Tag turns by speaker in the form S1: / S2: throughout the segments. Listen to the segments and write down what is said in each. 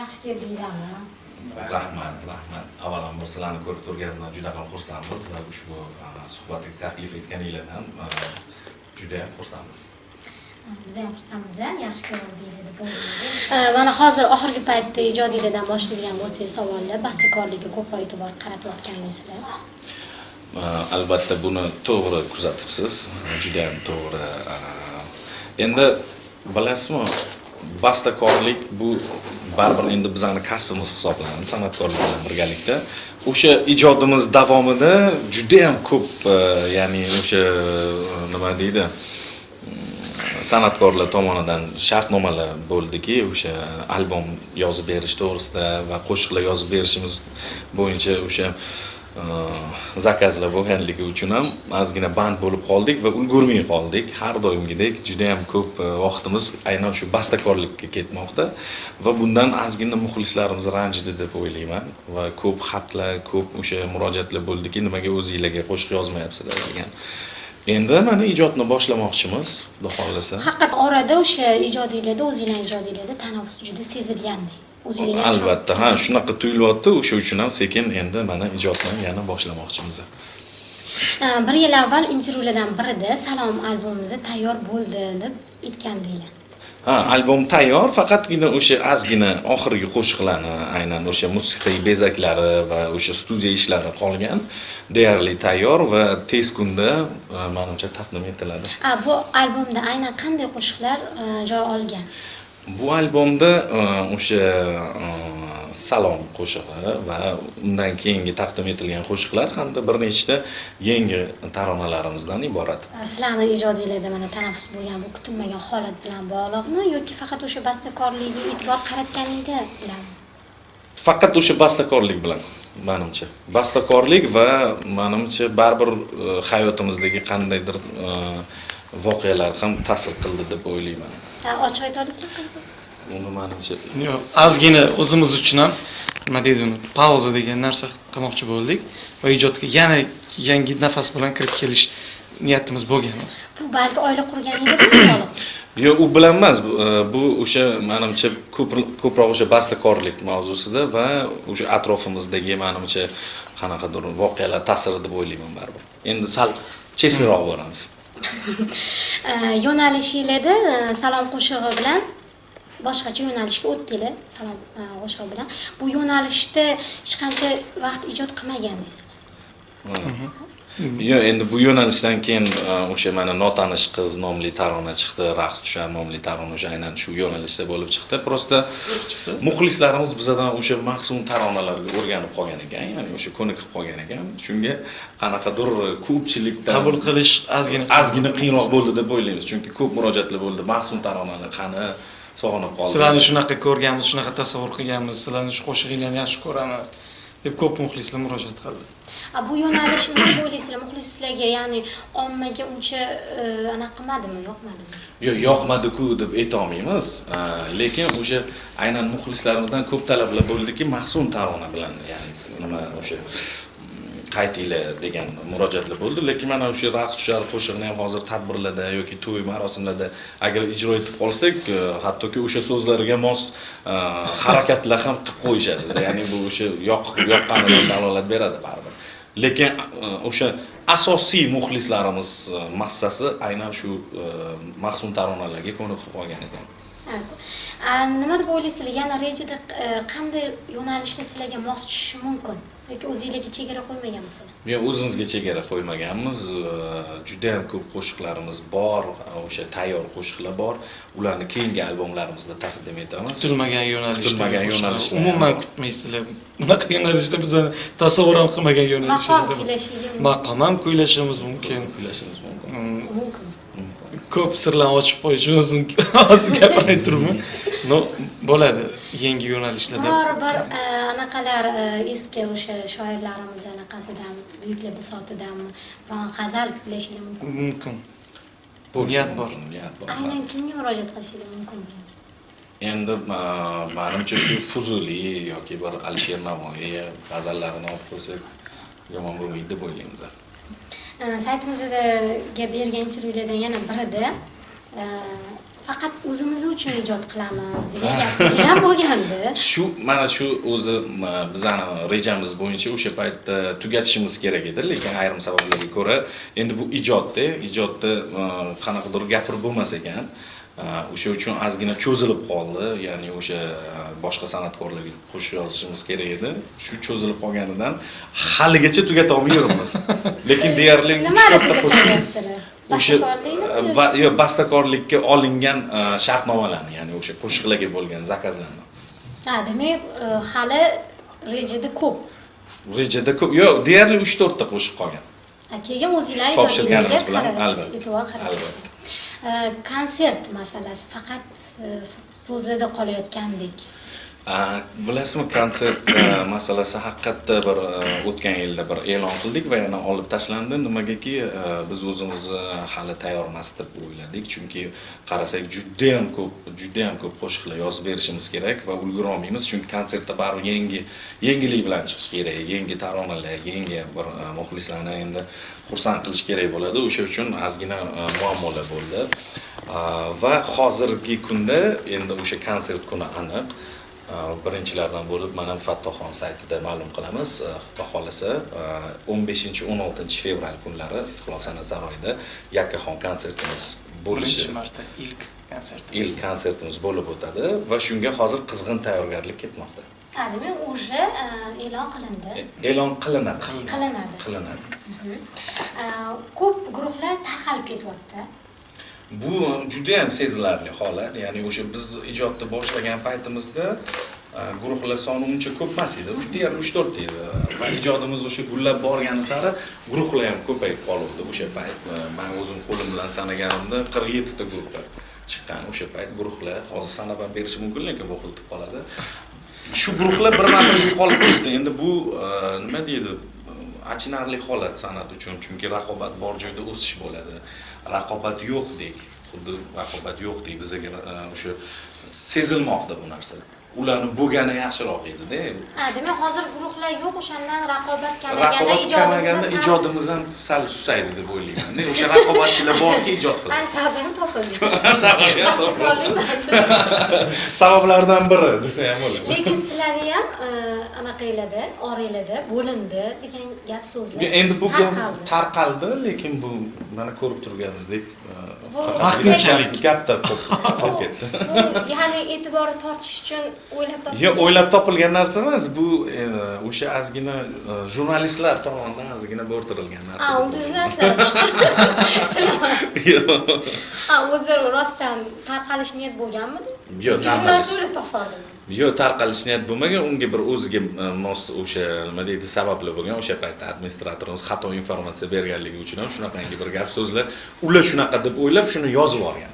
S1: Yaxshi keldinglarmi?
S2: Rahmat. Avvalambor sizlarni ko'rib turganingizdan juda ham xursandmiz va ushbu suhbatga taklif etganingizdan juda ham xursandmiz.
S1: Biz ham xursandmiz, yaxshi keldinglar deb o'ylaymiz. Mana hozir oxirgi paytda ijodiylardan boshlangan bo'lsangiz savollar, bastakorlikka ko'proq e'tibor qaratayotganingizda.
S2: Albatta buni to'g'ri kuzatibsiz, juda ham to'g'ri. Endi bilasizmi, bastakorlik bu baribir endi bizning kasbimiz hisoblanadi, san'atkorlik bilan birgalikda. O'sha ijodimiz davomida juda ham ko'p, ya'ni o'sha nima deydi, san'atkorlar tomonidan shartnomalar bo'ldiki, o'sha albom yozib berish to'g'risida va qo'shiqlar yozib berishimiz bo'yicha o'sha zakazlar bo'lganligi uchun ham ozgina band bo'lib qoldik va ulgurmay qoldik. Har doimgidek juda ham ko'p vaqtimiz aynan shu bastakorlikka ketmoqda va bundan ozgina muxlislarimiz ranjidi deb o'ylayman va ko'p xatlar, ko'p o'sha murojaatlar bo'ldiki, nimaga o'zingizlarga qo'shiq yozmayapsizlar degan. Endi mana ijodni boshlamoqchimiz, xudo xolasa.
S1: Haqiqat orada o'sha ijodiylarda, o'zingizning ijodiylarda tanaffus juda sezilgandek.
S2: Albatta, shunaqa tuyulyapti, o'sha uchun ham sekin endi mana ijodni yana boshlamoqchimiz.
S1: Bir yil avval intervyulardan birida Salom albomimiz tayyor bo'ldi deb aytgandinglar.
S2: Albom tayyor, faqatgina o'sha ozgina oxirgi qo'shiqlarni, aynan o'sha musiqiy bezaklari va o'sha studiya ishlari qolgan. Deyarli tayyor va tez kunda menimcha taqdim etiladi.
S1: Bu albomda aynan qanday qo'shiqlar joy olgan?
S2: Bu albomda o'sha Salom qo'shig'i va undan keyingi taqdim etilgan qo'shiqlar hamda bir nechta yangi taronalarimizdan iborat.
S1: Sizlarning ijodiylarda mana tanaffus bo'lgan bu kutilmagan holat bilan bog'liqmi yoki faqat o'sha bastakorlikka e'tibor qaratganingda bilan?
S2: Faqat o'sha bastakorlik bilan, menimcha. Bastakorlik va menimcha baribir hayotimizdagi qandaydir voqealar ham ta'sir qildi deb o'ylayman.
S1: Ochiq ayta olasizmi?
S2: Uni menimcha
S3: yo'q, ozgina o'zimiz uchun ham nima deydi uni, pauza degan narsa qilmoqchi bo'ldik va ijodga yana yangi nafas bilan kirib kelish niyatimiz bo'lgan.
S1: Bu balki oila qurganingizda bog'liq.
S2: Yo'q, u bilan emas. Bu o'sha menimcha ko'proq o'sha bastakorlik mavzusida va o'sha atrofimizdagi menimcha qanaqadir voqealar ta'siri deb o'ylayman baribir. Endi sal chesliroq boramiz.
S1: Yo'nalishingizda Salom qo'shig'i bilan boshqacha yo'nalishga o'tdinglar. Salom qo'shig'i bilan bu yo'nalishda hech qancha vaqt ijod qilmaganingiz.
S2: Yo'q, endi bu yo'nalishdan keyin o'sha mana Notanish qiz nomli tarona chiqdi, Raqs tushar nomli tarona o'sha aynan shu yo'nalishda bo'lib chiqdi. Prosta muxlislarimiz bizdan o'sha mahsum taronalarga o'rganib qolgan ekan, ya'ni o'sha ko'nikib qolgan ekan. Shunga qanaqadir ko'pchilikdan
S3: qabul qilish
S2: ozgina qiyinroq bo'ldi deb o'ylaymiz. Chunki ko'p murojaatlar bo'ldi. Mahsum taronalar qani sog'inib qoldi.
S3: Sizlarni shunaqa ko'rganmiz, shunaqa tasavvur qilganmiz, sizlarni shu qo'shig'inglarni yaxshi ko'ramiz deb ko'p muxlislar murojaat qildi.
S1: Bu yo'nalishni nima bo'laysizlar? Muxlislarga, ya'ni ommaga uncha anaqa qilmadimi, yoqmadimi?
S2: Yo'q, yoqmadi-ku deb ayta olmaymiz. Lekin o'sha aynan muxlislarimizdan ko'p talablar bo'ldiki, mahsum tarona bilan, ya'ni nima o'sha qaytinglar degan murojaatlar bo'ldi. Lekin mana o'sha Raqs tushar qo'shiqni ham hozir tadbirlarda yoki to'y marosimlarda agar ijro etib qolsak, hattoki o'sha so'zlarga mos harakatlar ham qilib qo'yishadi. Ya'ni bu o'sha yoqqanidan dalolat beradi baribir. Lekin o'sha asosiy muxlislarimiz massasi aynan shu mahsum taronalarga ko'nikib qolgan ekan.
S1: Nima deb o'ylaysizlar? Yana rejada qanday yo'nalishda sizlarga mos tushishi mumkin? Yoki o'zingizga chegara qo'ymaganmisizlar?
S2: Yo'q, o'zimizga chegara qo'ymaganmiz. Juda ham ko'p qo'shiqlarimiz bor, o'sha tayyor qo'shiqlar bor. Ularni keyingi albomlarimizda taqdim etamiz.
S3: Kutilmagan yo'nalishda.
S2: Umuman
S3: kutmaysizlar. Bunaqa yo'nalishda biz tasavvur ham qilmagan yo'nalishda. Maqom ham kuylashimiz mumkin. Ko'p sirlarni ochib qo'yishimiz mumkin. Hozir gapirmay turibman. No, bo'ladi yangi yo'nalishlarda.
S1: Bir anaqalar eski o'sha shoirlarimiz anaqasidan, buyuklar bisotidanmi, biron g'azal kuylashingiz mumkin.
S3: Mumkin. Niyat bor.
S1: Aynan kimga murojaat qilishingiz mumkin?
S2: Endi menimcha shu Fuzuli yoki bir Alisher Navoiy g'azallarini olib qo'ysak yomon bo'lmaydi deb o'ylaymiz.
S1: Saytimizga bergan intervyulardan yana birida faqat o'zimiz uchun ijod qilamiz degan gap ham bo'lgandi.
S2: Mana shu o'zi bizning rejamiz bo'yicha o'sha paytda tugatishimiz kerak edi, lekin ayrim sabablarga ko'ra endi bu ijodda qanaqadir gapirib bo'lmas ekan. O'sha uchun ozgina cho'zilib qoldi, ya'ni o'sha boshqa san'atkorlarga qo'shiq yozishimiz kerak edi. Shu cho'zilib qolganidan haligacha tugata olmayapmiz. Lekin deyarli 3-4 ta qo'shiq o'sha bastakorlikka olingan shartnomalarni, ya'ni o'sha qo'shiqlarga bo'lgan zakazlarni.
S1: Demak, hali rejada ko'p.
S2: Rejada ko'p. Yo'q, deyarli 3-4 ta qo'shiq qolgan.
S1: Keyin o'zingizlar
S2: topshirganimiz bilan albatta.
S1: Konsert masalasi faqat so'zlarda qolayotgandek.
S2: Bilasizmi, konsert masalasi haqiqatda bir o'tgan yilda bir e'lon qildik va yana olib tashlandi. Nimagaki biz o'zimiz hali tayyor emas deb o'yladik, chunki qarasak juda ham ko'p qo'shiqlar yozib berishimiz kerak va ulgura olmaymiz, chunki konsertda baribir yangilik bilan chiqish kerak, yangi taronalar, yangi bir muxlislarni endi xursand qilish kerak bo'ladi. O'sha uchun ozgina muammolar bo'ldi. Va hozirgi kunda endi o'sha konsert kuni aniq. Birinchilardan bo'lib mana Fattoxon saytida ma'lum qilamiz. Xudo xolasa 15-16 fevral kunlari Istiqlol san'at saroyida yakkaxon konsertimiz bo'lishi.
S3: Birinchi marta
S2: ilk konsertimiz bo'lib o'tadi va shunga hozir qizg'in tayyorgarlik ketmoqda.
S1: Demak, o'sha e'lon qilindi.
S2: E'lon qilinadi.
S1: Ko'p guruhlar tarqalib ketyapti.
S2: Bu juda ham sezilarli holat. Ya'ni o'sha biz ijodni boshlagan paytimizda guruhlar soni uncha ko'p emas edi. 3-4 edi. Va ijodimiz o'sha gullab borgani sari guruhlar ham ko'payib qoldi o'sha payt. Men o'zim qo'lim bilan sanaganimda 47 ta guruhlar chiqqan o'sha payt guruhlar. Hozir sanab ham berish mumkin, lekin bu xil qoladi. Shu guruhlar birma-bir yo'qolib ketdi. Endi bu nima deydi? Achinarli holat san'at uchun, chunki raqobat bor joyda o'sish bo'ladi. Raqobat yo'qdek, xuddi raqobat yo'qdek bizga o'sha sezilmoqda bu narsa. Ularni bo'lgani yaxshiroq edi-da.
S1: Demak, hozir guruhlar yo'q, o'shandan raqobat kamaganda
S2: ijodimiz ham sal susaydi deb o'ylayman. O'sha raqobatchilar borki ijod qiladi.
S1: Sababi ham topildi.
S2: Sabablardan biri desa ham bo'ladi.
S1: Lekin sizlarni ham anaqaylada, oranglarda bo'lindi degan gap so'zlar.
S2: Endi bu tarqaldi, lekin bu mana ko'rib turganingizdek
S3: vaqtinchalik
S2: gapda qolib ketdi.
S1: Ya'ni e'tiborni tortish uchun o'ylab topilgan.
S2: Yo'q, o'ylab topilgan narsa emas, bu o'sha ozgina jurnalistlar tomonidan ozgina bo'rtirilgan narsa.
S1: Unda jurnalistlar. Yo'q. O'zi rostdan tarqalish niyat bo'lganmidi?
S2: Yo'q,
S1: jurnalistlar topildi.
S2: Yo'q, tarqalish niyat bo'lmagan, unga bir o'ziga mos o'sha nima deydi, sababli bo'lgan. O'sha paytda administratorimiz xato informatsiya berganligi uchun ham shunaqangi bir gap so'zlar, ular shunaqa deb o'ylab shuni yozib olgan.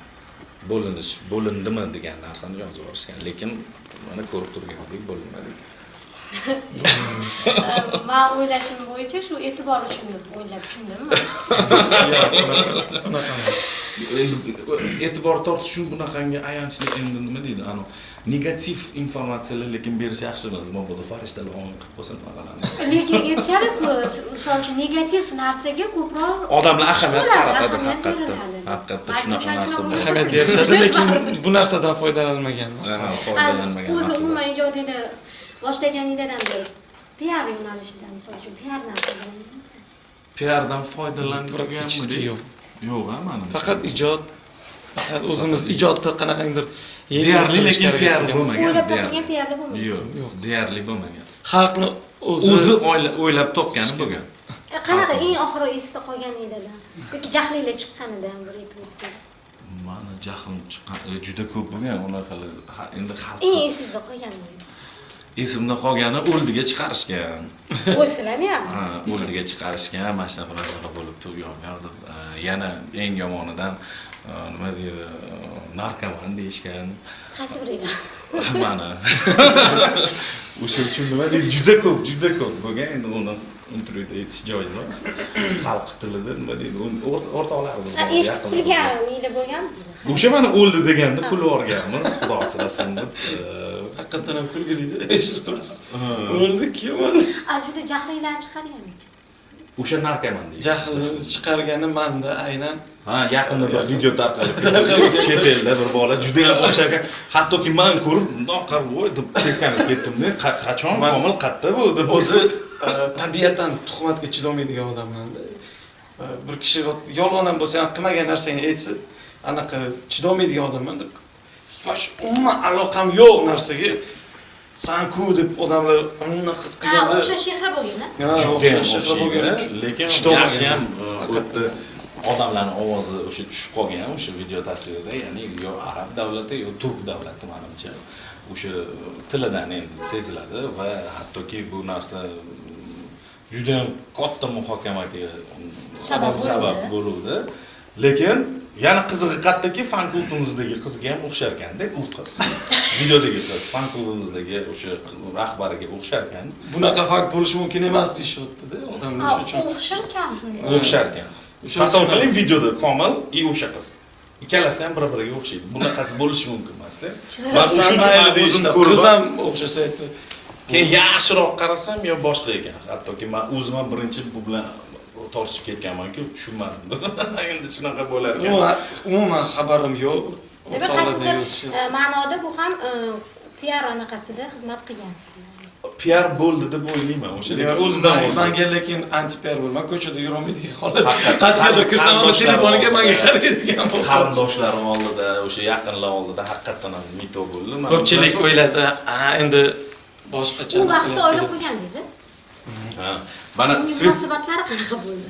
S2: Bo'lindimi degan narsani yozib olishgan, lekin mana ko'rib turgandek bo'linmadi.
S1: Men o'ylashim bo'yicha shu e'tibor uchun deb o'ylab tushundimmi?
S3: Unaqa emas.
S2: E'tibor tortish uchun bunaqangi ayanchli endi nima deydi, negativ informatsiyalar lekin berish yaxshi emas. Mabodo farishtalar o'yin qilib qo'ysa naqalarni.
S1: Lekin aytishadi-ku, o'sha uchun negativ narsaga ko'proq
S2: odamlar ahamiyat qaratadi haqiqatda shunaqa narsa.
S3: Ahamiyat berishadi, lekin bu narsadan foydalanmagan.
S1: O'zi umuman ijodini boshlaganingizdan beri PR yo'nalishidan, misol uchun PR narsadan
S2: PRdan foydalanganmidi?
S3: Yo'q.
S2: Yo'q, mana.
S3: Faqat ijod, faqat o'zimiz ijodda qanaqangidir
S2: deyarli, lekin PR bo'lmagan.
S1: O'ylab topilgan PR bo'lmagan.
S2: Yo'q, deyarli bo'lmagan.
S3: Xalqni
S2: o'zi o'ylab topgani bo'lgan.
S1: Qanaqa eng oxiri esda qolganingizdan yoki jahlingiz chiqqanidan bir aytib o'tsangiz.
S2: Mana jahlim chiqqan juda ko'p bo'lgan, unaqa endi xalq.
S1: Eng esingizda qolganingiz.
S2: Esimda qolgani o'ldiga chiqarishgan.
S1: O'lsalarni ham?
S2: O'ldiga chiqarishgan, mana shunaqa bo'lib turganlar. Yana eng yomonidan nima deydi, narkoman deyishgan.
S1: Qaysi biriga?
S2: Mana. O'sha uchun nima deydi, juda ko'p bo'lgan. Endi uni intervyuda aytish joiz emas. Xalq tilida nima deydi, o'rtoqlarimiz bor.
S1: Eshitib turganinglar bo'lganmi?
S2: O'sha mana o'ldi deganda kulib o'rganmiz, xudo asrasin deb.
S3: Haqiqatan ham kulgilida eshitib tursiz. O'ldi kim?
S1: Juda jahlinglarni chiqarganmi?
S2: O'sha narkoman deydi.
S3: Jahlni chiqargani menda aynan
S2: Ha, yaqinda bir video tarqalib ketdi. Chet elda bir bola juda ham o'xshagan. Hattoki men ko'rib, "Bundoq voy" deb seskanib ketdim-da. Qachon Komil qayerda bu deb.
S3: O'zi tabiatan tuhmatga chidolmaydigan odamman-da. Bir kishi yolg'on ham bo'lsa ham qilmagan narsangni aytsa, anaqa chidolmaydigan odamman-da. Yosh umuman aloqam yo'q narsaga "Sanku" deb odamlar anaqa qilganda.
S1: O'xshash shehra bo'lgan-a?
S2: Juda ham bo'lgan, lekin yaxshi ham o'tdi. Odamlarning ovozi o'sha tushib qolgan o'sha video tasvirida, ya'ni yo arab davlati, yo turk davlati menimcha o'sha tilidan endi seziladi va hattoki bu narsa juda ham katta muhokamaga sabab bo'ldi. Lekin yana qizig'i qayerdaki, fan klubimizdagi qizga ham o'xshar ekanda, u qiz. Videodagi qiz fan klubimizdagi o'sha rahbariga o'xshar ekan.
S3: Bunaqa fakt bo'lishi mumkin emas deyishyapti-da, odamlar shuning uchun.
S1: O'xshar ekan shunday.
S2: O'xshar ekan. Tasavvur qiling, videoda Komil va o'sha qiz. Ikkalasi ham bir-biriga o'xshaydi. Bunaqasi bo'lishi mumkin emas-da.
S3: Men o'zim ko'rdim. Qiz ham o'xshasa aytdi.
S2: Keyin yaxshiroq qarasam yo boshqa ekan. Hattoki men o'zim ham birinchi bu bilan tortishib ketganman-ku, tushunmadim. Endi shunaqa bo'lar ekan.
S3: Umuman xabarim yo'q.
S1: Demak, qaysidir ma'noda bu ham PR anaqasida xizmat qilgansizlar.
S2: PR bo'ldi deb o'ylayman. O'sha o'zidan
S3: menga lekin anti PR bo'lman. Ko'chada yurolmaydigan holat. Qat'iyatda kirsam, telefoniga menga qaraydigan bo'ldi.
S2: Qarindoshlarim oldida, o'sha yaqinlar oldida haqiqatan ham mito bo'ldi.
S3: Ko'pchilik o'yladi, endi boshqacha.
S1: U vaqtda oila qurgandingiz?
S2: Ha, mana
S1: munosabatlari qanaqa bo'ldi?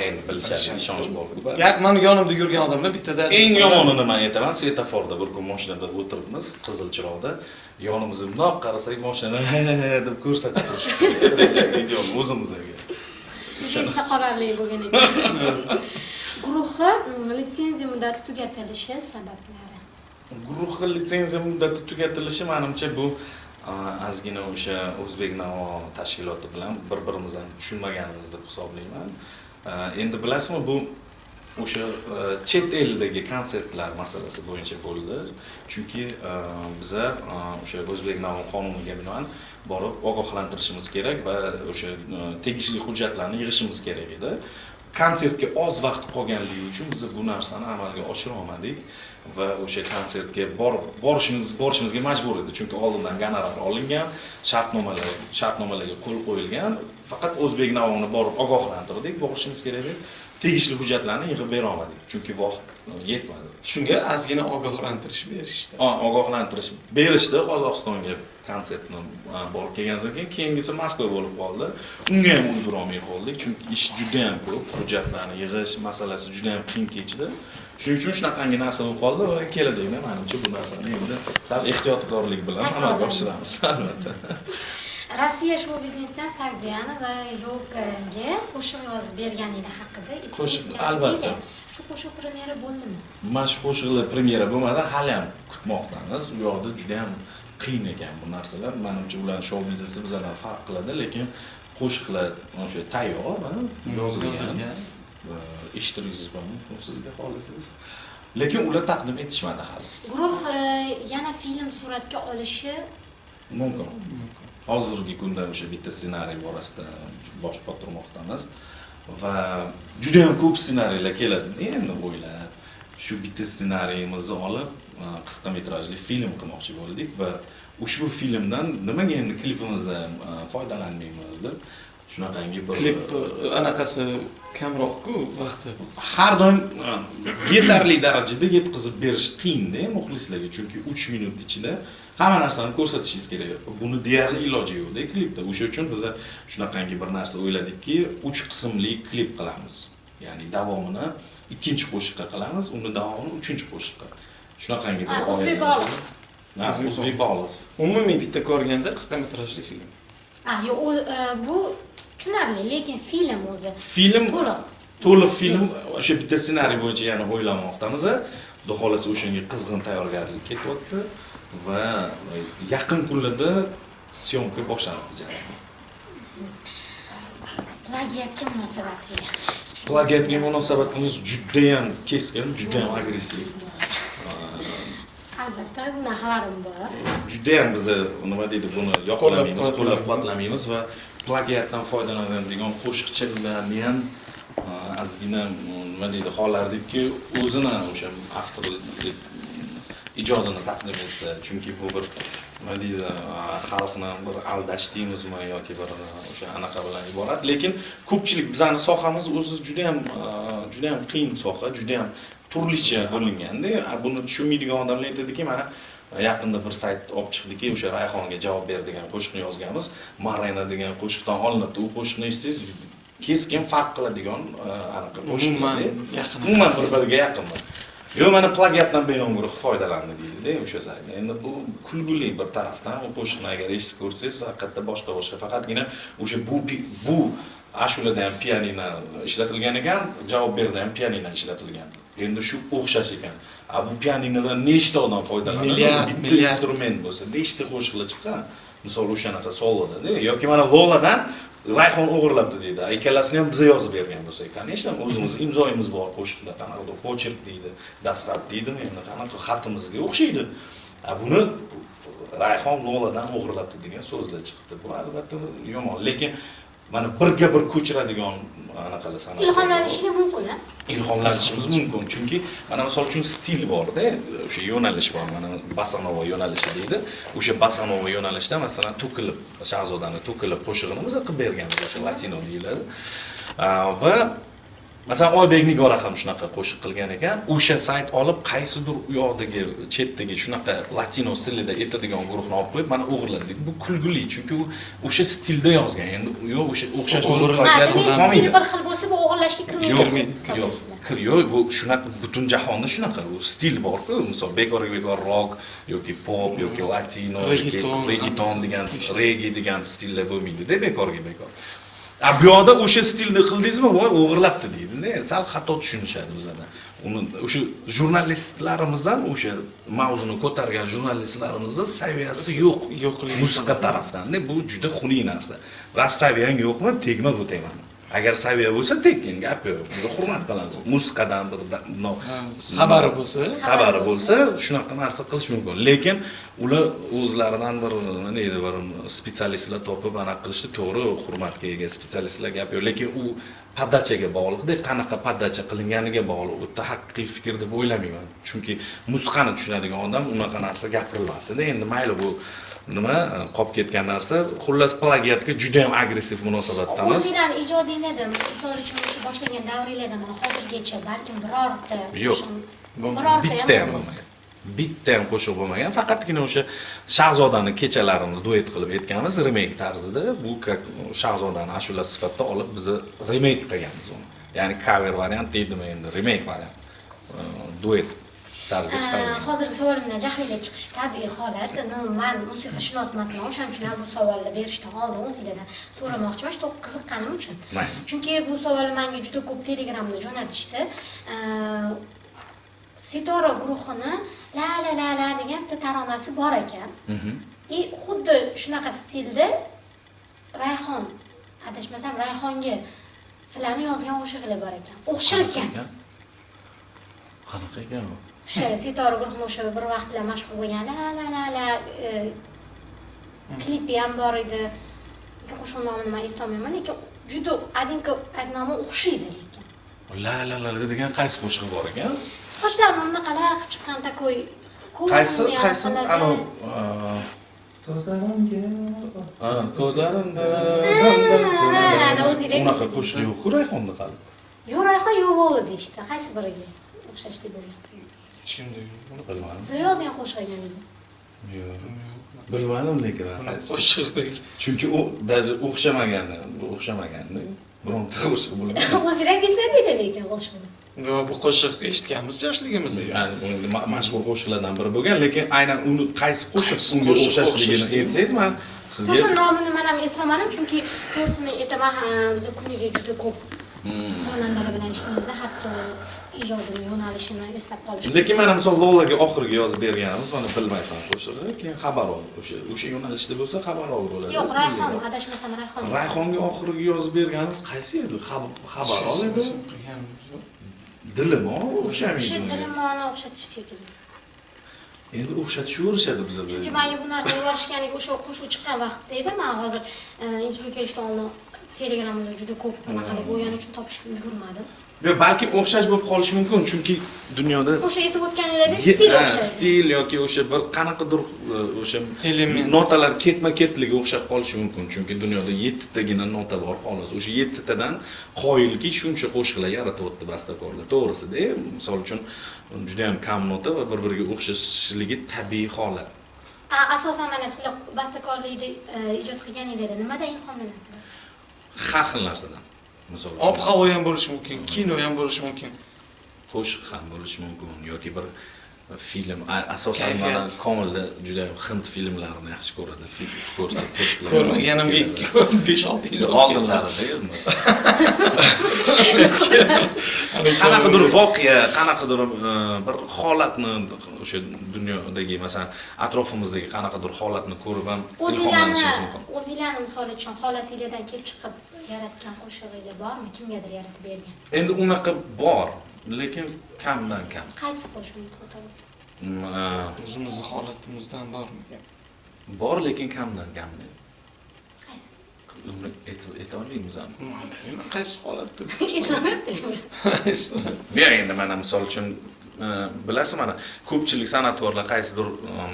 S2: Endi bilishadi, ishonch bor.
S3: Mani yonimda yurgan odamlar bittada
S2: eng yomonini men aytaman, svetoforda bir kun mashinada o'tiribmiz, qizil chiroqda. Yonimizga bundoq qarasak, mashina deb ko'rsatib turishibdi. Videoni o'zimizga.
S1: Bizda qarorli bo'lgan ekan. Guruhi litsenziya muddati tugatilishi sabablari.
S2: Guruhi litsenziya muddati tugatilishi menimcha bu ozgina o'sha O'zbeknavo tashkiloti bilan bir-birimizni tushunmaganimiz deb hisoblayman. Endi bilasizmi, bu o'sha chet eldagi konsertlar masalasi bo'yicha bo'ldi. Chunki biza o'sha O'zbeknavo qonuniga binoan borib ogohlantirishimiz kerak va o'sha tegishli hujjatlarni yig'ishimiz kerak edi. Konsertga oz vaqt qolganligi uchun biz bu narsani amalga oshira olmadik va o'sha konsertga borishimizga majbur edi. Chunki oldindan gonorar olingan, shartnomalarga qo'l qo'yilgan. Faqat O'zbeknavoni borib ogohlantirdik, borishimiz kerak edi. Tegishli hujjatlarni yig'ib bera olmadik, chunki vaqt yetmadi.
S3: Shunga ozgina ogohlantirish berishdi.
S2: Ogohlantirish berishdi. Qozog'istonga konsertni borib kelgandan keyin keyingisi Moskva bo'lib qoldi. Unga ham ulgura olmay qoldik, chunki ish juda ham ko'p, hujjatlarni yig'ish masalasi juda ham qiyin kechdi. Shuning uchun shunaqangi narsa bo'lib qoldi va kelajakda menimcha bu narsani endi sal ehtiyotkorlik bilan amalga oshiramiz, albatta.
S1: Rossiya shou biznesida ham Sardiyani va Yo'qanga qo'shiq yozib berganligi haqida
S2: qo'shiq albatta.
S1: Shu qo'shiq premyera bo'ldimi?
S2: Mana shu qo'shiqlar premyera bo'lmadi, hali ham kutmoqdamiz. U yoqda juda ham qiyin ekan bu narsalar. Menimcha ular shou biznesi bizdan farq qiladi, lekin qo'shiqlar o'sha tayyor, yozilgan. Eshittiringiz bormi? Sizga xohlasangiz. Lekin ular taqdim etishmadi hali.
S1: Guruh yana film suratga olishi
S2: mumkin. Hozirgi kunda o'sha bitta ssenariy borasida bosh qotirmoqdamiz va juda ham ko'p ssenariylar keladi. Endi o'ylab, shu bitta ssenariyimizni olib qisqa metrajli film qilmoqchi bo'ldik va ushbu filmdan nimaga endi klipimizda foydalanmaymiz deb shunaqangi bir
S3: klip anaqasi kamroq-ku vaqti.
S2: Har doim yetarli darajada yetkazib berish qiyin-da muxlislarga, chunki 3 minut ichida hamma narsani ko'rsatishingiz kerak. Buni deyarli iloji yo'q-da klipda. O'sha uchun biz shunaqangi bir narsa o'yladikki, 3 qismli klip qilamiz. Ya'ni davomini 2-qo'shiqqa qilamiz, uni davomini 3-qo'shiqqa. Shunaqangi bir
S1: o'zbek bog'liq.
S2: O'zbek bog'liq.
S3: Umumiy bitta ko'rganda qisqa metrajli film.
S1: Yo'q, bu tushunarli, lekin film o'zi.
S2: Film to'liq film o'sha bitta ssenariy bo'yicha yana o'ylamoqdamiz. Xudo xolasa o'shanga qizg'in tayyorgarlik ketyapti va yaqin kunlarda syomka boshlanadi.
S1: Plagiatga munosabatli.
S2: Plagiatga munosabatimiz juda ham keskin, juda ham agressiv.
S1: Albatta, bundan xabarim bor.
S2: Juda ham biz nima deydi, buni yoqlamaymiz, qo'llab-quvvatlamaymiz va plagiatdan foydalanadigan qo'shiqchilarni ham ozgina nima deydi xohlardikki o'zini o'sha avtorlik ijodini taqdim etsa, chunki bu bir nima deydi xalqni bir aldash deymizmi yoki bir o'sha anaqa bilan iborat, lekin ko'pchilik bizning sohamiz o'zi juda ham qiyin soha, juda ham turlicha bo'linganda, buni tushunmaydigan odamlar aytadiki, mana yaqinda bir sayt olib chiqdiki, o'sha Rayhonga javob ber degan qo'shiqni yozganmiz. Marina degan qo'shiqdan olinibdi. U qo'shiqni eshitsangiz keskin farq qiladigan anaqa qo'shiqlar. Umuman bir-biriga yaqinmi? Yo, mana plagiatdan beyon guruh foydalandi deydi-da o'sha sayt. Endi bu kulguli bir tarafdan u qo'shiqni agar eshitib ko'rsangiz, haqiqatda boshqa faqatgina o'sha bu ashulada ham pianino ishlatilgan ekan, javob berda ham pianino ishlatilgan. Endi shu o'xshash ekan. Bu pianinodan nechta odam foydalanadi? Bitta instrument bo'lsa, nechta qo'shiqlar chiqqan? Misol o'shanaqa soloda, yoki mana Loladan Rayhon o'g'irlabdi deydi. Ikkalasini ham biz yozib bergan bo'lsa, конечно, o'zimiz imzoyimiz bor qo'shiqda, qanaqa pochirk deydi, dastlab deydimi, endi qanaqa xatimizga o'xshaydi. Buni Rayhon Loladan o'g'irlabdi degan so'zlar chiqdi. Bu albatta yomon, lekin mana birga bir ko'chiradigan anaqalar san'at.
S1: Ilhomlanishga mumkin-a?
S2: Ilhomlanishimiz mumkin, chunki mana misol uchun stil bor-da, o'sha yo'nalish bor, mana bosanova yo'nalishi deydi. O'sha bosanova yo'nalishda masalan To'kilib, Shahzodani To'kilib qo'shig'ini biz qilib berganmiz, o'sha latino deyiladi. Va masalan Oybek Nigora ham shunaqa qo'shiq qilgan ekan. O'sha sayt olib qaysidir u yoqdagi chetdagi shunaqa latino stilida aytadigan guruhni olib qo'yib, mana o'g'irladik. Bu kulguli, chunki u o'sha stilda yozgan. Endi yo'q, o'sha o'xshash
S1: o'g'irlagan bo'lmaydi. Bir xil bo'lsa, bu o'g'irlashga kirmaydi.
S2: Yo'q, bu shunaqa butun jahonda shunaqa stil bor-ku. Misol bekor rock yoki pop yoki latino yoki reggaeton degan, reggae degan stillar bo'lmaydi-da, bekor. Bu yoqda o'sha stilni qildingizmi, voy o'g'irlabdi deydi-da. Sal xato tushunishadi bizada. Uni o'sha jurnalistlarimizdan o'sha mavzuni ko'targan jurnalistlarimizning saviyasi yo'q. Musiqa tarafdan-da bu juda xunuk narsa. Ras saviyang yo'qmi, tegma bu temani. Agar saviya bo'lsa, tekin gap yo'q. Biz hurmat qilamiz. Musiqadan bir xabari bo'lsa, shunaqa narsa qilish mumkin. Lekin ular o'zlaridan bir nima deydi, bir specialistlar topib aniq qilishdi, to'g'ri, hurmatga ega specialistlar gap yo'q. Lekin u poddachaga bog'liq-da, qanaqa poddacha qilinganiga bog'liq. U haqiqiy fikr deb o'ylamayman. Chunki musiqani tushunadigan odam unaqa narsa gapirmasdi-da. Endi mayli bu nima qolib ketgan narsa, xullas plagiatga juda ham agressiv munosabatdamiz.
S1: O'zingizning ijodingizda, misol uchun boshlagan davringizda mana hozirgacha balkim birorta
S2: yo'q, bitta ham qo'shiq bo'lmagan, faqatgina o'sha Shahzodani kechalarini duet qilib aytganmiz remake tarzida. Bu Shahzodani ashula sifatida olib biz remake qilganmiz uni. Ya'ni cover variant deydimi endi, remake variant. Duet tarzda chiqargan.
S1: Hozirgi savolimdan jahliga chiqish tabiiy holat. Men musiqashunos emasman, o'shaning uchun ham bu savolni berishdan oldin o'zingizdan so'ramoqchiman, shu qiziqqanim uchun. Chunki bu savolni menga juda ko'p Telegramda jo'natishdi. Sitora guruhini la la la la degan bitta taronasi bor ekan. Xuddi shunaqa stilda Rayhon, adashmasam Rayhonga sizlarni yozgan qo'shiqlar bor ekan. O'xshar ekan.
S2: Qanaqa ekan u?
S1: O'sha Sitora guruhi o'sha bir vaqtlar mashhur bo'lgan la la la la klipi ham bor edi. Qo'shiq nomini men eslolmayman, lekin juda adinka nomi o'xshaydi lekin.
S2: La la la degan qaysi qo'shiq bor ekan?
S1: Sochlarini unaqalar qilib chiqqan takoy.
S2: Qaysi anu ko'zlarimda unaqa qo'shiq yo'q-ku Rayhonda hali.
S1: Yo'q, Rayhon yo'q bo'ldi deyishdi. Qaysi biriga o'xshashdi bo'lgan?
S3: Kimda
S2: bilmadim.
S1: Siz yozgan qo'shiqingiz?
S2: Yo'q. Bilmadim lekin.
S3: Qo'shiqdek.
S2: Chunki u даже o'xshamaganda. Bironta qo'shiq bo'lmagan.
S1: O'zingizlar bilsangiz lekin qo'shiqni.
S3: Bu qo'shiqni eshitganmiz yoshligimizda.
S2: Ya'ni mashhur qo'shiqlardan biri bo'lgan, lekin aynan uni qaysi qo'shiq unga o'xshashligini aytsangiz, men sizga
S1: o'sha nomini men ham eslamadim, chunki o'zini aytaman, biz kuniga juda ko'p xonandalar bilan ishlaymiz, hatto ijodini yo'nalishini eslab qolish.
S2: Lekin men misol Lolaga oxirgi yozib berganimiz, mana bilmaysan qo'shig'i, keyin xabar ol. O'sha yo'nalishda bo'lsa xabar ol bo'ladi.
S1: Yo'q, Rayhon, adashmasam Rayhon.
S2: Rayhonga oxirgi yozib berganimiz qaysi edi? Xabar ol edi. Dilimo o'xshamaydi.
S1: O'sha dilimoni o'xshatish kerak.
S2: Endi o'xshatishaverishadi bizda.
S1: Chunki menga bu narsa yuborishganiga o'sha qo'shiq chiqqan vaqtda edi. Men hozir intervyu kelishdan oldin Telegramda juda ko'p bunaqalik bo'lgani uchun topishga ulgurmadim.
S2: Balki o'xshash bo'lib qolishi mumkin, chunki dunyoda
S1: O'sha aytib o'tganinglardek stil o'xshaydi.
S2: Stil yoki o'sha bir qanaqadir o'sha
S3: Element.
S2: notalar ketma-ketligi o'xshab qolishi mumkin, chunki dunyoda 7 tagina nota bor xolos. O'sha 7 tadan qoyilki shuncha qo'shiqlar yaratyapti bastakorlar. To'g'risida, misol uchun juda ham kam nota va bir-biriga o'xshashligi tabiiy holat.
S1: Asosan mana sizlar bastakorlikda ijod qilganinglarda nimadan ilhomlanasizlar?
S2: Har xil narsadan. Misol uchun
S3: Ob-havo ham bo'lishi mumkin, kino ham bo'lishi mumkin.
S2: qo'shiq ham bo'lishi mumkin yoki bir film. Asosan mana Komilda juda ham Hind filmlarini yaxshi ko'radi. Ko'rsa qo'shiqlar.
S3: Ko'rganimga 5-6 yil
S2: oldinlarida. Qanaqadir voqea, qanaqadir bir holatni o'sha dunyodagi, masalan, atrofimizdagi qanaqadir holatni ko'rib ham ilhomlanishingiz mumkin.
S1: O'zinglarni misol uchun holatingizdan kelib chiqib yaratgan qo'shig'inglar bormi? Kimgadir yaratib bergan?
S2: Endi unaqa bor, lekin kamdan kam.
S1: Qaysi qo'shiqni o'tamiz?
S3: O'zimizni holatimizdan bormi?
S2: Bor, lekin kamdan kam.
S1: Qaysi?
S2: Uni aytolmaymiz ham.
S3: Qaysi holatda?
S1: Eslamadim.
S2: Men endi mana misol uchun bilasizmi, mana ko'pchilik san'atkorlar qaysidir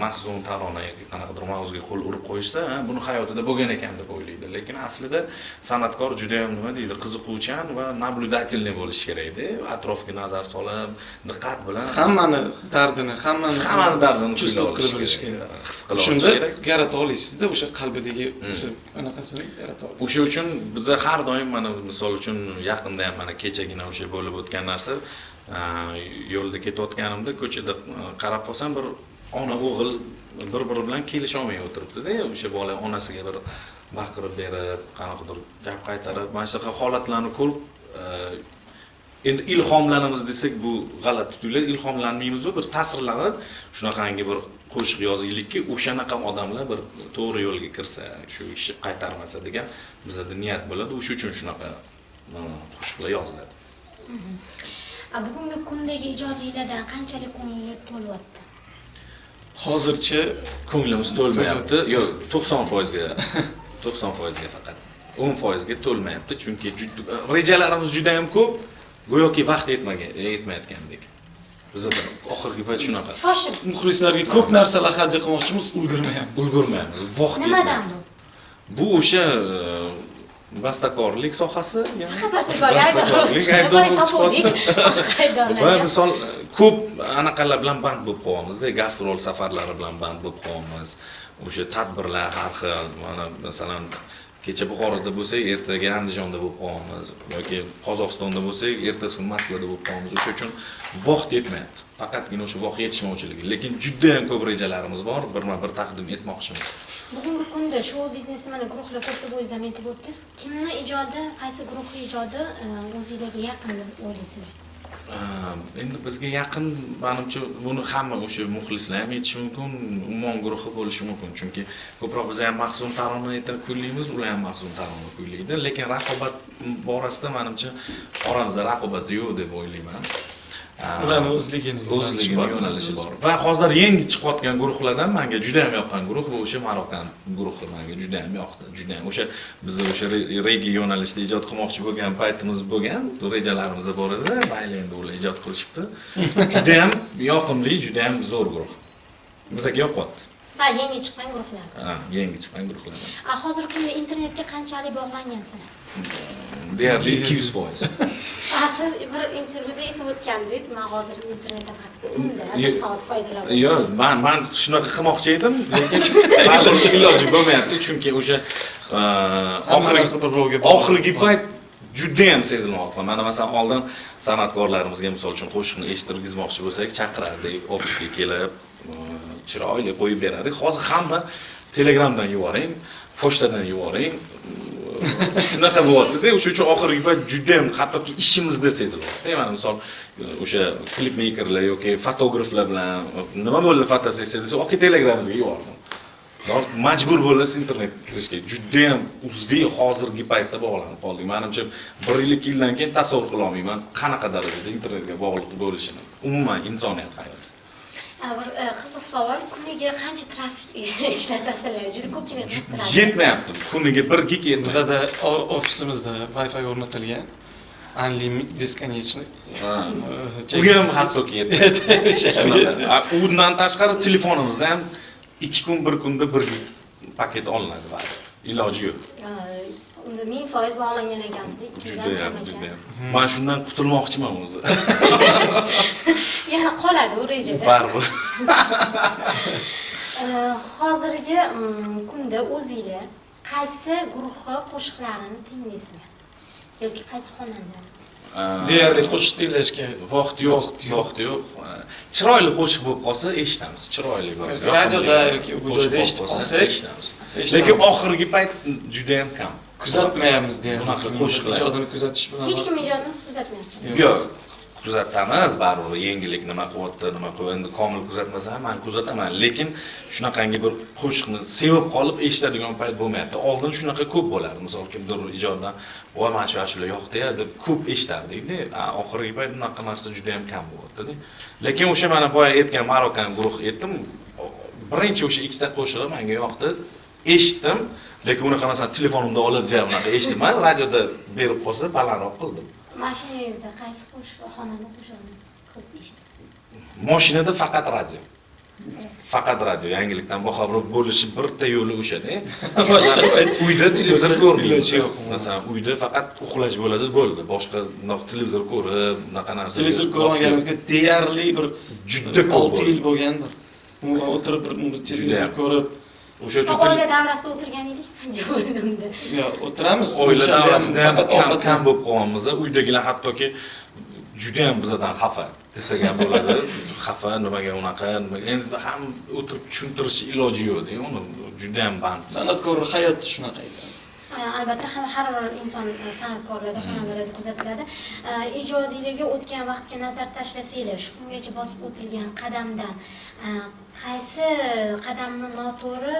S2: mahzun tarona yoki qanaqadir mavzuga qo'l urib qo'yishsa, buni hayotida bo'lgan ekan deb o'ylaydi. Lekin aslida san'atkor juda ham nima deydi, qiziquvchan va nablюдательный bo'lishi kerak-da. Atrofga nazar solib, diqqat bilan
S3: Hammani dardini
S2: dardini
S3: chustot qilib bilish kerak.
S2: His qila olish
S3: Shunda
S2: kerak.
S3: yarata olasizda o'sha qalbidagi o'sha anaqasini yarata olasiz.
S2: O'sha uchun biz har doim mana misol uchun yaqinda ham mana kechagina o'sha bo'lib o'tgan narsa, yo'lda ketayotganimda ko'chada qarab qolsam, bir ona o'g'il bir-biri bilan kelisha olmay o'tiribdi-da, o'sha bola onasiga bir baqirib berib, qanaqadir gap qaytarib, mana shunaqa holatlarni ko'rib, endi ilhomlanamiz desak bu g'alati tuyuladi, ilhomlanmaymiz, bir ta'sirlanib, shunaqangi bir qo'shiq yozaylikki, o'shanaqa odamlar bir to'g'ri yo'lga kirsa, shu ishni qaytarmasa degan bizda niyat bo'ladi. O'sha uchun shunaqa qo'shiqlar yoziladi.
S1: Bugungi kundagi ijodiylardan qanchalik ko'nglingiz to'lyapti?
S2: Hozircha ko'nglimiz to'lmayapti. Yo'q, 90% ga 90% ga faqat. 10% ga to'lmayapti, chunki rejalarimiz juda ham ko'p, go'yoki vaqt yetmayotgandek. Bizda oxirgi payt shunaqa.
S1: Shoshib.
S3: Muxlislarga ko'p narsalar hadya qilmoqchimiz, ulgurmayapmiz.
S2: Vaqt
S1: Nimadan bu?
S2: Bu o'sha bastakorlik sohasi, ya'ni
S1: bastakorlik
S2: va misol ko'p anaqalar bilan band bo'lib qolyapmiz-da, gastrol safarlari bilan band bo'lib qolyapmiz. O'sha tadbirlar har xil, mana masalan kecha Buxoroda bo'lsak, ertaga Andijonda bo'lib qolyapmiz yoki Qozog'istonda bo'lsak, ertasi kuni Moskvada bo'lib qolyapmiz. O'sha uchun vaqt yetmayapti. Faqatgina o'sha vaqt yetishmovchiligi, lekin juda ham ko'p rejalarimiz bor, birma-bir taqdim etmoqchimiz.
S1: Bugungi kunda shou biznesda mana guruhlar ko'p deb o'zingiz ham aytib o'tdingiz. Kimni ijodi, qaysi guruhning ijodi o'zingizlarga yaqin deb o'ylaysizlar?
S2: Endi bizga yaqin, menimcha buni hamma o'sha muxlislar ham aytishi mumkin, umon guruhi bo'lishi mumkin, chunki ko'proq biz ham mahzun tarona aytib kuylaymiz, ular ham mahzun tarona kuylaydi, lekin raqobat borasida menimcha oramizda raqobat yo'q deb o'ylayman.
S3: Ularning o'zligini
S2: yo'nalishi bor. Va hozir yangi chiqayotgan guruhlardan menga juda ham yoqqan guruh bu o'sha Marokan guruhi menga juda ham yoqdi. Juda ham o'sha biz o'sha reggae yo'nalishida ijod qilmoqchi bo'lgan paytimiz bo'lgan, rejalarimizda bor edi, mayli endi ular ijod qilishibdi. Juda ham yoqimli, juda ham zo'r guruh. Bizga yoqyapti.
S1: Yangi chiqqan guruhlar.
S2: Yangi chiqqan guruhlar.
S1: Hozirgi kunda internetga qanchalik bog'langansizlar?
S2: Deyarli 200%.
S1: Siz bir intervyuda aytib o'tgandingiz, men hozir internetdan tunda bir soat foydalanaman.
S2: Yo'q, men shunaqa qilmoqchi edim, lekin hozir iloji bo'lmayapti, chunki o'sha oxirgi payt juda ham sezilmoqda. Mana masalan oldin san'atkorlarimizga misol uchun qo'shiqni eshittirgizmoqchi bo'lsak, chaqirardik, ofisga kelib, chiroyli qo'yib berardik. Hozir hamma Telegramdan yuboring, pochtadan yuboring. Shunaqa bo'lyapti-da, o'sha uchun oxirgi payt juda ham hattoki ishimizda sezilyapti. Mana misol o'sha klip makerlar yoki fotograflar bilan nima bo'ldi fotosessiya desa, "Oke, Telegramingizga yubordim." Majbur bo'lasiz internetga kirishga. Juda ham uzviy hozirgi paytda bog'lanib qoldik. Menimcha 1 yildan keyin tasavvur qila olmayman qanaqa darajada internetga bog'liq bo'lishini. Umuman insoniyat hayoti.
S1: Bir qiziq savol, kuniga qancha trafik ishlatasizlar? Juda ko'pchilik qiziqtiradi.
S2: Yetmayapti. Kuniga 1 gig yetmayapti.
S3: Bizada ofisimizda Wi-Fi o'rnatilgan. Unlimited бесконечный.
S2: Unga ham hattoki yetmayapti. Undan tashqari telefonimizda ham 2 kun 1 kunda 1 gig paket olinadi bari. Iloji yo'q.
S1: Unda 1000% bog'langan ekansiz, 200 ham kam ekan.
S2: Men shundan qutulmoqchiman o'zi.
S1: Yana qoladi u rejada.
S2: Baribir.
S1: Hozirgi kunda o'zingizlar qaysi guruhni qo'shiqlarini tinglaysizlar? Yoki qaysi xonandani?
S3: Deyarli qo'shiq tinglashga
S2: Vaqt yo'q. Chiroyli qo'shiq bo'lib qolsa eshitamiz. Chiroyli bo'lsa.
S3: radioda yoki bu joyda eshitib qolsak
S2: eshitamiz. Lekin oxirgi payt juda ham kam.
S3: Kuzatmayapmiz deyapti.
S2: Bunaqa qo'shiqlar.
S3: Ijodini kuzatish bilan.
S1: Hech kim ijodini kuzatmayapti.
S2: Yo'q. Kuzatamiz, baribir yangilik nima qilyapti, nima qilib, endi komil kuzatmasa ham men kuzataman, lekin shunaqangi bir qo'shiqni sevib qolib eshitadigan payt bo'lmayapti. Oldin shunaqa ko'p bo'lardi. Misol kimdir ijoddan, "Voy, men shu ashula yo'qdi-ya" deb ko'p eshitardik-da. Oxirgi payt bunaqa narsa juda ham kam bo'lyapti-da. Lekin o'sha mana boya aytgan Marokan guruh aytdim, birinchi o'sha ikkita qo'shig'i menga yoqdi. Eshitdim, lekin unaqa masalan telefonimda olib jam unaqa eshitmas, radioda berib qolsa balandroq qildim.
S1: Mashinangizda qaysi xonani qo'shig'ini ko'p eshitasiz?
S2: Mashinada faqat radio. Faqat radio, yangilikdan boxabar bo'lishi birta yo'li o'sha-da.
S3: Boshqa
S2: Uyda televizor ko'rmaymiz.
S3: iloji yo'q.
S2: Masalan, uyda faqat uxlash bo'ladi, bo'ldi. Boshqa televizor ko'rib, bunaqa narsa.
S3: Televizor ko'rmaganimizga deyarli bir
S2: juda ko'p
S3: 6 yil bo'lgandir. Umuman o'tirib bir televizor ko'rib,
S2: o'sha uchun
S1: Oila davrasida o'tirgan edik, qancha bo'ldi unda?
S3: yo'q, o'tiramiz.
S2: oila davrasida ham
S3: faqat
S2: kam bo'lib qolganmiz. Uydagilar hattoki juda ham bizdan xafa desak ham bo'ladi. Xafa, nimaga unaqa, nimaga. Endi ham o'tirib tushuntirish iloji yo'q-da, uni juda ham band.
S3: San'atkor hayoti shunaqa ekan.
S1: Albatta har bir inson san'atkorlarda, xonandalarda kuzatiladi. Ijodiylarga o'tgan vaqtga nazar tashlasanglar, shu kungacha bosib o'tilgan qadamdan qaysi qadamni noto'g'ri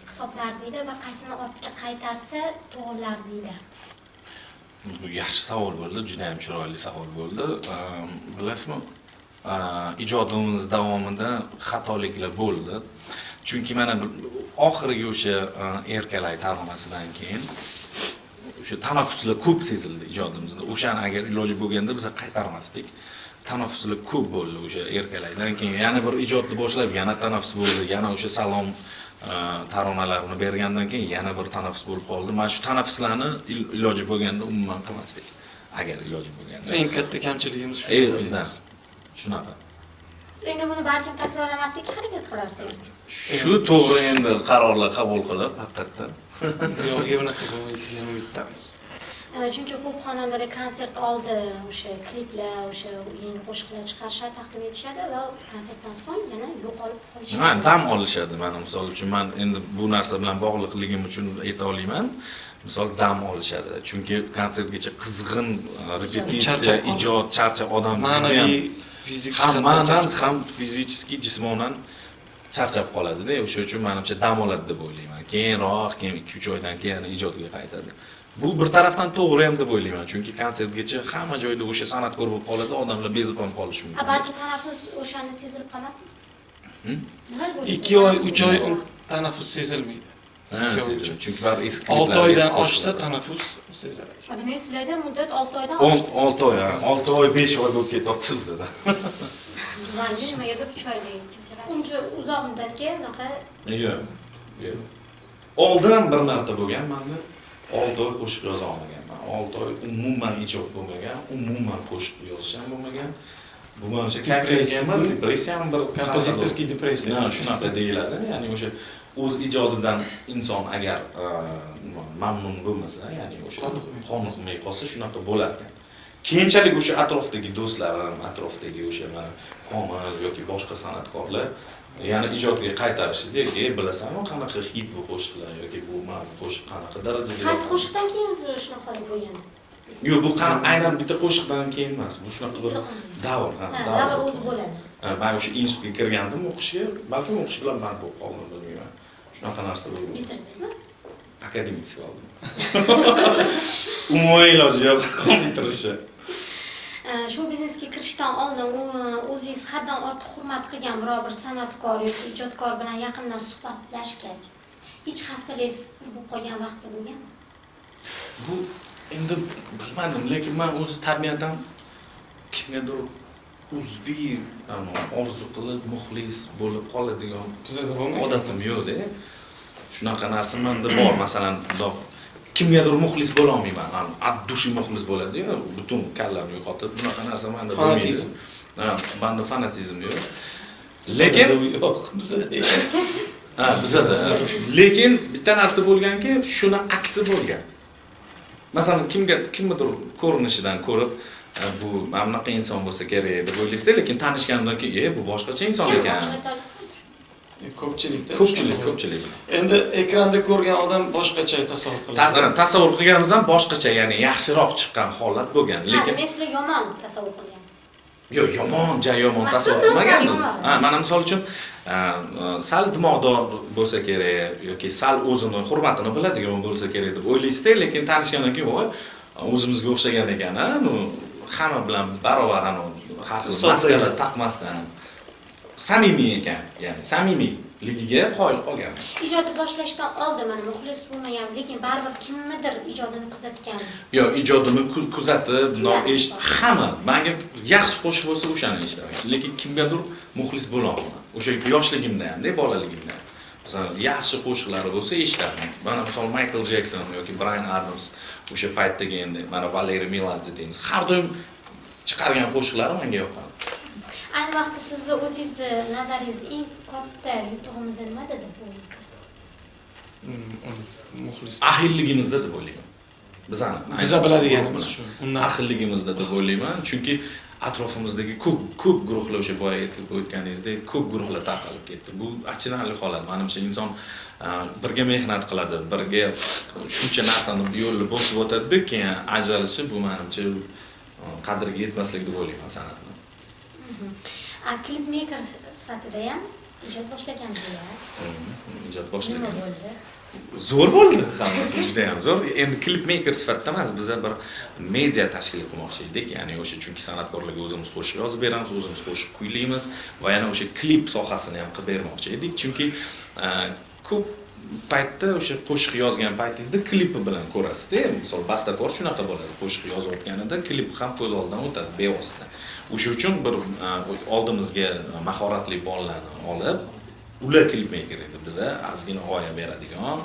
S1: hisoblardinglar va qaysini ortga qaytarsa to'g'rilardinglar?
S2: Bu yaxshi savol bo'ldi, juda ham chiroyli savol bo'ldi. Bilasizmi? Ijodimiz davomida xatoliklar bo'ldi. Chunki mana oxirgi o'sha erkalay taronasidan keyin o'sha tanaffuslar ko'p sezildi ijodimizda. O'shani agar iloji bo'lganda biz qaytarmasdik. Tanaffuslar ko'p bo'ldi o'sha erkalaydan keyin yana bir ijodni boshlab, yana tanaffus bo'ldi, yana o'sha salom taronalarini bergandan keyin yana bir tanaffus bo'lib qoldi. Mana shu tanaffuslarni iloji bo'lganda umuman qilmasdik. Agar iloji bo'lganda.
S3: Eng katta kamchiligimiz shu.
S2: Shunaqa.
S1: Endi buni balkim takrorlamaslikka harakat qilarsiz.
S2: Shu to'g'ri endi qarorlar qabul qilib, haqiqatdan.
S3: Yo'q, bunaqa bo'lmaydigan umiddamiz.
S1: Chunki ko'p xonandalar konsert oldi, o'sha kliplar, o'sha yangi qo'shiqlar chiqarishadi, taqdim etishadi va konsertdan so'ng yana yo'qolib qolishadi.
S2: Ha, dam olishadi. Mana misol uchun men endi bu narsa bilan bog'liqligim uchun ayta olaman. Misol dam olishadi. Chunki konsertgacha qizg'in repetitsiya, ijod, charcha odam
S3: ma'naviy, fizik
S2: hammadan ham fizически, jismonan charchab qoladi-da. O'sha uchun menimcha dam oladi deb o'ylayman. Keyinroq, keyin 2-3 oydan keyin ijodga qaytadi. Bu bir tarafdan to'g'ri ham deb o'ylayman. Chunki konsertgacha hamma joyda o'sha san'atkor bo'lib qoladi, odamlar bezib ham qolishi mumkin.
S1: Balki tanaffus o'shani sezilib qolmasmi?
S3: 2 oy, 3 oy tanaffus sezilmaydi.
S2: Chunki baribir eski
S3: 6 oydan oshsa tanaffus seziladi.
S1: Demak, sizlarda muddat 6 oydan
S2: 6 oy, 6 oy, 5 oy bo'lib ketyapti bizda.
S1: Mana nimagadir 3 oy deydi. Uncha uzoq muddatga unaqa
S2: Yo'q. Oldin bir marta bo'lgan, menda 6 oy qo'shiq yoza olmaganman. 6 oy umuman ijod bo'lmagan, umuman qo'shiq yozish ham bo'lmagan. Bu menimcha depressiya emas, depressiya ham bir
S3: kompozitorskiy depressiya.
S2: Shunaqa deyiladi. Ya'ni o'sha o'z ijodidan inson agar mamnun bo'lmasa, ya'ni o'sha qoniqmay qolsa shunaqa bo'lar ekan. Keyinchalik o'sha atrofdagi do'stlarim, atrofdagi o'sha mana komil yoki boshqa san'atkorlar yana ijodga qaytarishdi-ki, bilasanmi qanaqa hit bu qo'shiqlar yoki bu mazmun qo'shiq qanaqa darajada.
S1: qaysi qo'shiqdan keyin shunaqa bo'lgan?
S2: Yo'q, bu aynan bitta qo'shiqdan keyin emas. Bu shunaqa bir davr,
S1: davr o'zi bo'ladi.
S2: Men o'sha institutga kirgandim o'qishga, balki o'qish bilan band bo'lib qoldim, bilmayman. Shunaqa narsa bo'ldi.
S1: Bitirdingizmi?
S2: Akademik oldim. Umuman iloji yo'q bitirishga.
S1: shu biznesga kirishdan oldin o'zingiz haddan ortiq hurmat qilgan biror bir san'atkor yoki ijodkor bilan yaqindan suhbatlashgach, hech xastalingiz bo'lib qolgan vaqt bo'lganmi?
S2: Bu endi bilmadim, lekin men o'zi tabiatan kimgadir uzviy orzu qilib muxlis bo'lib qoladigan
S3: Bizda bo'lmaydi.
S2: odatim yo'q-da. Shunaqa narsa menda bor, masalan, kimgadir muxlis bo'la olmayman. Addushi muxlis bo'ladi-yu, butun kallamni yo'qotib, bunaqa narsa menda bo'lmaydi. Menda fanatizm yo'q. Lekin
S3: yo'q bizda.
S2: bizada. Lekin bitta narsa bo'lganki, shuni aksi bo'lgan. Masalan, kimgadir ko'rinishidan ko'rib, bu mana bunaqa inson bo'lsa kerak deb o'ylaysiz, lekin tanishgandan keyin bu boshqacha inson ekan. Ko'pchilik.
S3: Endi ekranda ko'rgan odam boshqacha tasavvur qiladi.
S2: Tasavvur qilganimiz ham boshqacha, ya'ni yaxshiroq chiqqan holat bo'lgan, lekin
S1: men sizlar yomon tasavvur qilgansiz.
S2: Yo'q, yomon tasavvur qilmaganmiz. Mana misol uchun sal dimog'dor bo'lsa kerak yoki sal o'zini hurmatini biladigan bo'lsa kerak deb o'ylaysiz-da, lekin tanishgandan keyin voy, o'zimizga o'xshagan ekan, hamma bilan barobar har xil maskara taqmasdan samimiy ekan, ya'ni samimiyligiga qoyil qolganmiz.
S1: Ijodni boshlashdan oldin mana muxlis bo'lmagan, lekin baribir kimnidir ijodini kuzatgan.
S2: Yo'q, ijodini kuzatib, hamma menga yaxshi qo'shiq bo'lsa o'shani eshitaman. Lekin kimgadir muxlis bo'la olmayman. O'sha yoshligimda ham, bolaligimda. Masalan, yaxshi qo'shiqlari bo'lsa eshitaman. Mana misol Michael Jackson yoki Bryan Adams o'sha paytdagi endi mana Valeri Mеладзе deymiz. Har doim chiqargan qo'shiqlari menga yoqqan.
S1: Ayni vaqtda sizni o'zingizni nazaringizda eng katta yutug'imiz nima deb o'ylaysiz?
S3: Muxlis.
S2: Ahilligimizda deb o'ylayman. Biz
S3: biladiganimiz shu.
S2: Ahilligimizda deb o'ylayman, chunki atrofimizdagi ko'p guruhlar o'sha boya aytib o'tganingizdek, ko'p guruhlar tarqalib ketdi. Bu achinarli holat. Menimcha inson birga mehnat qiladi, birga shuncha narsani yo'lda bosib o'tadi, keyin ajralishi bu menimcha qadriga yetmaslik deb o'ylayman san'atni.
S1: Klip maker sifatida ham ijod boshlagansiz-a?
S2: Ijod boshlagan.
S1: Nima bo'ldi?
S2: Zo'r bo'ldi, hammasi juda ham zo'r. Endi klip maker sifatida emas, biz bir media tashkil qilmoqchi edik. Ya'ni o'sha chunki san'atkorlarga o'zimiz qo'shiq yozib beramiz, o'zimiz qo'shiq kuylaymiz va yana o'sha klip sohasini ham qilib bermoqchi edik. Chunki ko'p paytda o'sha qo'shiq yozgan paytingizda klipi bilan ko'rasiz-da. Misol bastakor shunaqa bo'ladi. Qo'shiq yozayotganida klip ham ko'z oldidan o'tadi bevosita. O'sha uchun bir oldimizga mahoratli bolalarni olib, ular klip maker edi. Biza ozgina g'oya beradigan,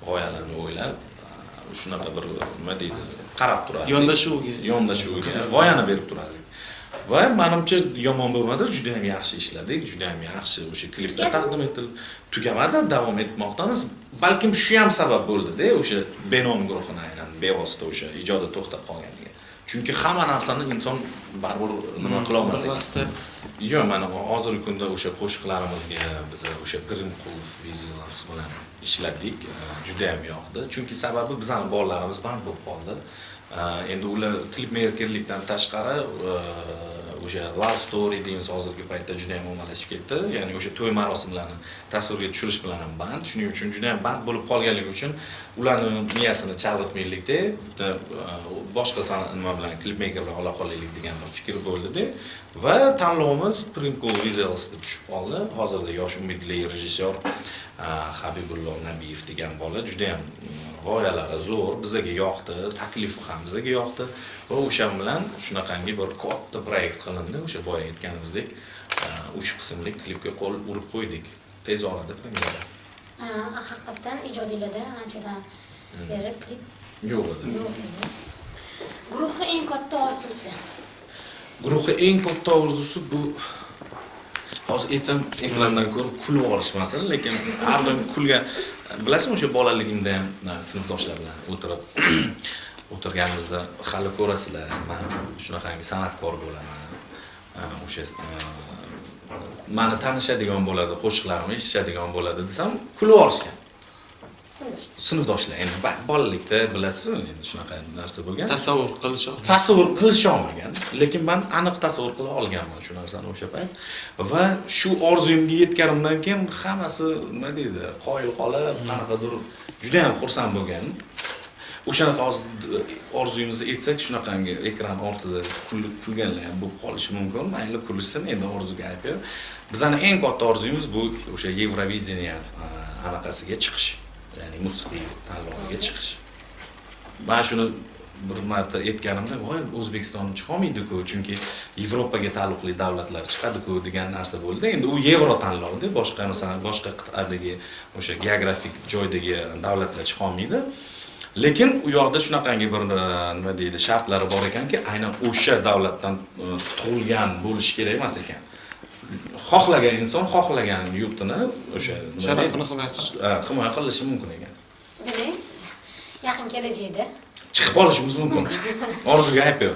S2: g'oyalarni o'ylab, shunaqa bir nima deydi, qarab turadi. Yondashuvga g'oyani berib turadi. Va menimcha yomon bo'lmadi, juda ham yaxshi ishladik, juda ham yaxshi o'sha kliplar taqdim etildi. Tugamadi, davom etmoqdamiz. Balkim shu ham sabab bo'ldi-da, o'sha Benom guruhini aynan bevosita o'sha ijodi to'xtab qolganiga. Chunki hamma narsani inson baribir nima qila olmaydi. Yo'q, mana hozirgi kunda o'sha qo'shiqlarimizga biz o'sha Grimqulov Vizilars bilan ishladik, juda ham yoqdi. Chunki sababi bizning bolalarimiz band bo'lib qoldi. Endi ular klip makerlikdan tashqari o'sha love story deymiz hozirgi paytda juda ham ommalashib ketdi. Ya'ni o'sha to'y marosimlarini tasvirga tushirish bilan ham band. Shuning uchun juda ham band bo'lib qolganligi uchun ularning miyasini chalg'itmaylikda boshqa nima bilan klip maker bilan aloqalaylik degan bir fikr bo'ldi-da. Va tanlovimiz Primko Vizels deb tushib qoldi. Hozirda yosh umidli rejissyor Habibullo Nabiyev degan bola juda ham g'oyalari zo'r, bizga yoqdi, taklifi ham bizga yoqdi va o'sha bilan shunaqangi bir katta proyekt qilindi. O'sha boya aytganimizdek 3 qismli klipga qo'l urib qo'ydik. Tez orada premyera.
S1: Haqiqatan ijodiylarda anchadan beri klip
S2: yo'q edi.
S1: Guruhni eng katta orzusi.
S2: Guruhni eng katta orzusi bu hozir aytsam ekrandan ko'rib kulib olishmasin, lekin har doim kulga bilasizmi o'sha bolaligimda ham sinfdoshlar bilan o'tirganimizda hali ko'rasizlar, men shunaqangi san'atkor bo'laman. O'sha meni tanishadigan bo'ladi, qo'shiqlarimni eshitadigan bo'ladi desam, kulib olishgan. Sinfdoshlar. Endi bolalikda bilasizmi, endi shunaqa narsa bo'lgan. Tasavvur qilish olmagan, lekin men aniq tasavvur qila olganman shu narsani o'sha payt. Va shu orzuyimga yetganimdan keyin hammasi nima deydi, qoyil qolib, qanaqadir juda ham xursand bo'lgan. o'shanaqa orzuyimizni aytsak, shunaqangi ekran ortida kulganlar ham bo'lib qolishi mumkin. Mayli kulishsin, endi orzuga aytib. Bizning eng katta orzuyimiz bu o'sha Yevrovideniya anaqasiga chiqish, ya'ni musiqiy tanloviga chiqish. Men shuni bir marta aytganimda, voy O'zbekiston chiqolmaydi-ku, chunki Yevropaga taalluqli davlatlar chiqadi-ku degan narsa bo'ldi. Endi u Yevro tanlovida, boshqa masalan, boshqa qit'adagi o'sha geografik joydagi davlatlar chiqolmaydi. Lekin u yoqda shunaqangi bir nima deydi, shartlari bor ekanki, aynan o'sha davlatdan tug'ilgan bo'lish kerak emas ekan. Xohlagan inson xohlagan yurtini o'sha
S3: sharafini
S2: himoya qilishi mumkin ekan.
S1: Demak, yaqin kelajakda
S2: chiqib qolishimiz mumkin. Orzuga aytib,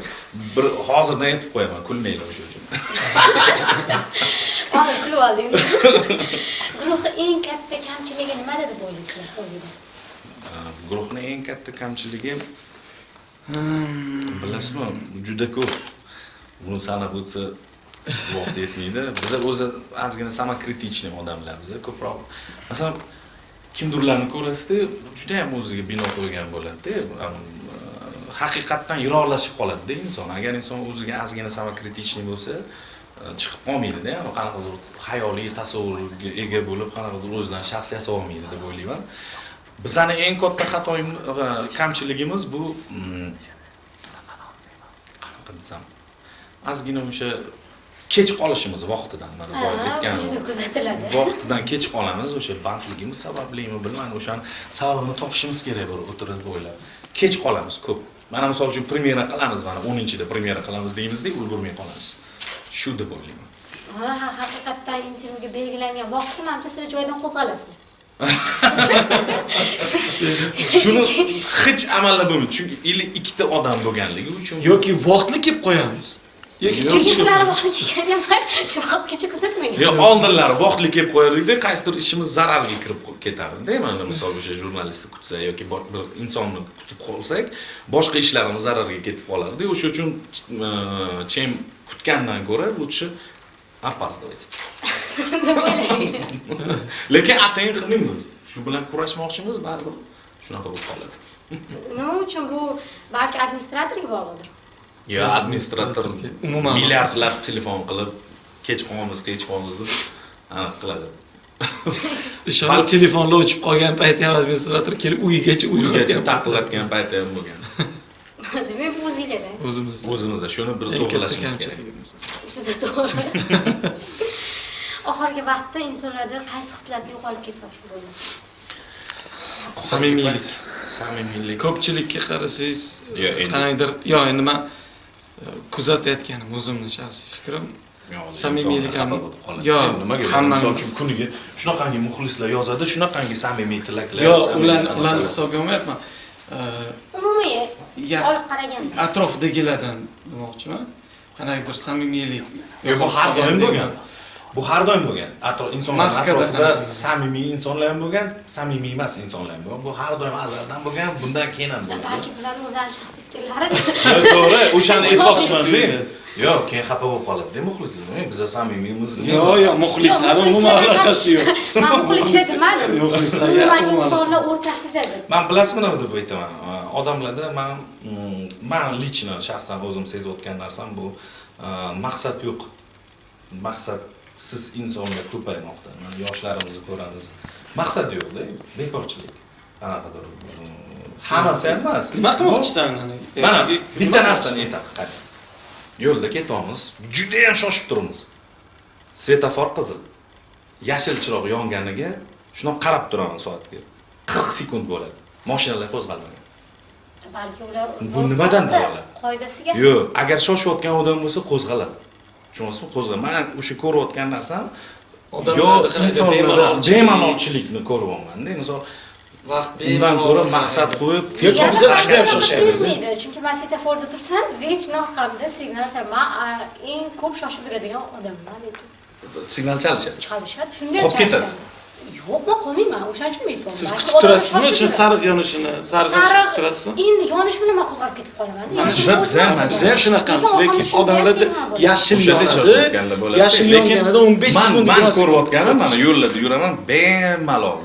S2: bir hozirdan aytib qo'yaman, kulmanglar o'sha uchun.
S1: hozir kulib oldim. Guruhni eng katta kamchiligi nimada deb o'ylaysizlar o'zida?
S2: Guruhning eng katta kamchiligi bilasizmi, juda ko'p. Buni sanab o'tsa vaqt yetmaydi. Biz o'zi ozgina samokritikniy odamlarmiz, ko'proq. Masalan, kimdirlarni ko'rasizda, juda ham o'ziga bino qo'ygan bo'ladi-da. Haqiqatdan yiroqlashib qoladi-da inson. Agar inson o'ziga ozgina samokritikniy bo'lsa, chiqib qolmaydi-da. Ya'ni qanaqadir xayoliy tasavvurga ega bo'lib, qanaqadir o'zidan shaxs yasa olmaydi deb o'ylayman. Bizning eng katta xatoyimiz, kamchiligimiz bu qanaqa desam, ozgina o'sha kech qolishimiz vaqtidan, mana boya aytgan.
S1: Shuni kuzatiladi.
S2: Vaqtidan kech qolamiz, o'sha bandligimiz sabablimi bilmayman, o'shani sababini topishimiz kerak bir o'tirib o'ylab. Kech qolamiz ko'p. Mana misol uchun premyera qilamiz, mana 10-da premyera qilamiz deymizda, ulgurmay qolamiz. Shu deb o'ylayman.
S1: Haqiqatdan intervyuga belgilangan vaqtda menimcha siz joydan qo'zg'alasizlar.
S2: Shuni hech amallab bo'lmaydi, chunki 52 ta odam bo'lganligi uchun
S3: yoki vaqtli kelib qo'yamiz.
S1: Sizlar vaqtli kelganda shu vaqtgacha kuzatmagan.
S2: Yo, oldinlari vaqtli kelib qo'yardik-da, qaysidir ishimiz zararga kirib ketardi-da. Mana misol o'sha jurnalistni kutsa yoki bir insonni kutib qolsak, boshqa ishlarimiz zararga ketib qolardi. O'sha uchun chem kutgandan ko'ra bu kishi опаздывать.
S1: Deb o'ylayman.
S2: Lekin atayin qilmaymiz. Shu bilan kurashmoqchimiz, baribir shunaqa bo'lib qoladi.
S1: Nima uchun bu balki administratorga bog'liqdir.
S2: Yo, administrator umuman milliardlab telefon qilib, kech qolamiz deb aniq qiladi.
S3: Ishonib telefonlar o'chib qolgan payti administrator kelib uyigacha
S2: taqillatgan payti ham bo'lgan.
S1: Demak, bu o'zingizda.
S2: O'zimizda shuni bir to'g'rilashimiz kerak.
S1: Juda to'g'ri. Oxirgi vaqtda insonlarda qaysi hislar yo'qolib ketyapti bo'lmasa?
S3: Samimiylik.
S2: Samimiylik.
S3: Ko'pchilikka qarasangiz, qanaqadir, yo endi men kuzatayotganim o'zimning shaxsiy fikrim, samimiylik ham yo
S2: nimaga misol uchun kuniga shunaqangi muxlislar yozadi, shunaqangi samimiy tilaklar.
S3: Yo, ularni hisobga olmayapman.
S1: Umumiy olib qaraganda
S3: atrofdagilardan demoqchiman. Qanaqadir samimiylik.
S2: Bu har doim bo'lgan. Bu har doim bo'lgan. Insonlar atrofida samimiy insonlar ham bo'lgan, samimiy emas insonlar ham bo'lgan. Bu har doim azaldan bo'lgan, bundan keyin ham bo'ladi.
S1: balki bularning o'zlarining shaxsiy fikrlari.
S2: To'g'ri, o'shani aytmoqchiman-da. Yo'q, keyin xafa bo'lib qoladi. Muxlislar, biz samimiymiz.
S3: Yo'q, muxlislar umuman aloqasi yo'q.
S1: Men muxlislar demadim. Umuman insonlar o'rtasida deb.
S2: Men bilasizmi nima deb aytaman? Odamlarda men lichno shaxsan o'zim sezayotgan narsam bu maqsad yo'q. Maqsad siz insonlar ko'paymoqda. Mana yoshlarimizni ko'ramiz. Maqsad yo'q-da, bekorchilik. Qanaqadir hammasi emas.
S3: Nima qilmoqchisan?
S2: Mana bitta narsani aytaman. Yo'lda ketyapmiz, juda ham shoshib turibmiz. Svetofor qizil. Yashil chiroq yonganiga shuni qarab turaman soatga. 40 sekund bo'ladi. Mashinalar qo'zg'almagan.
S1: Balki ular
S2: bu nimadan davoladi?
S1: Qoidasiga.
S2: Yo'q, agar shoshayotgan odam bo'lsa qo'zg'aladi. Tushunasizmi? Qo'zg'aladi. Men o'sha ko'rayotgan narsam odamlarda bemalolchilikni ko'ryapman-da. Misol vaqt undan ko'ra maqsad qo'yib,
S1: yo'q biz juda ham shoshamiz. Chunki men svetoforda tursam, vechno hamda signal men eng ko'p shoshib yuradigan odamman lekin.
S2: Signal chalishadi.
S1: Chalishadi, shunday chalishadi. Yo'q, men qolmayman, o'shaning uchun aytdim.
S3: Siz kutib turasizmi? Shu sariq yonishini, sariq kutib turasizmi?
S1: Endi yonish bilan men qo'zg'alib ketib qolaman.
S3: Biz ham shunaqamiz, lekin odamlarda yashil yonadi. Yashil yonganida 15 sekund
S2: men ko'rayotganim, mana yo'llarda yuraman, bemalol.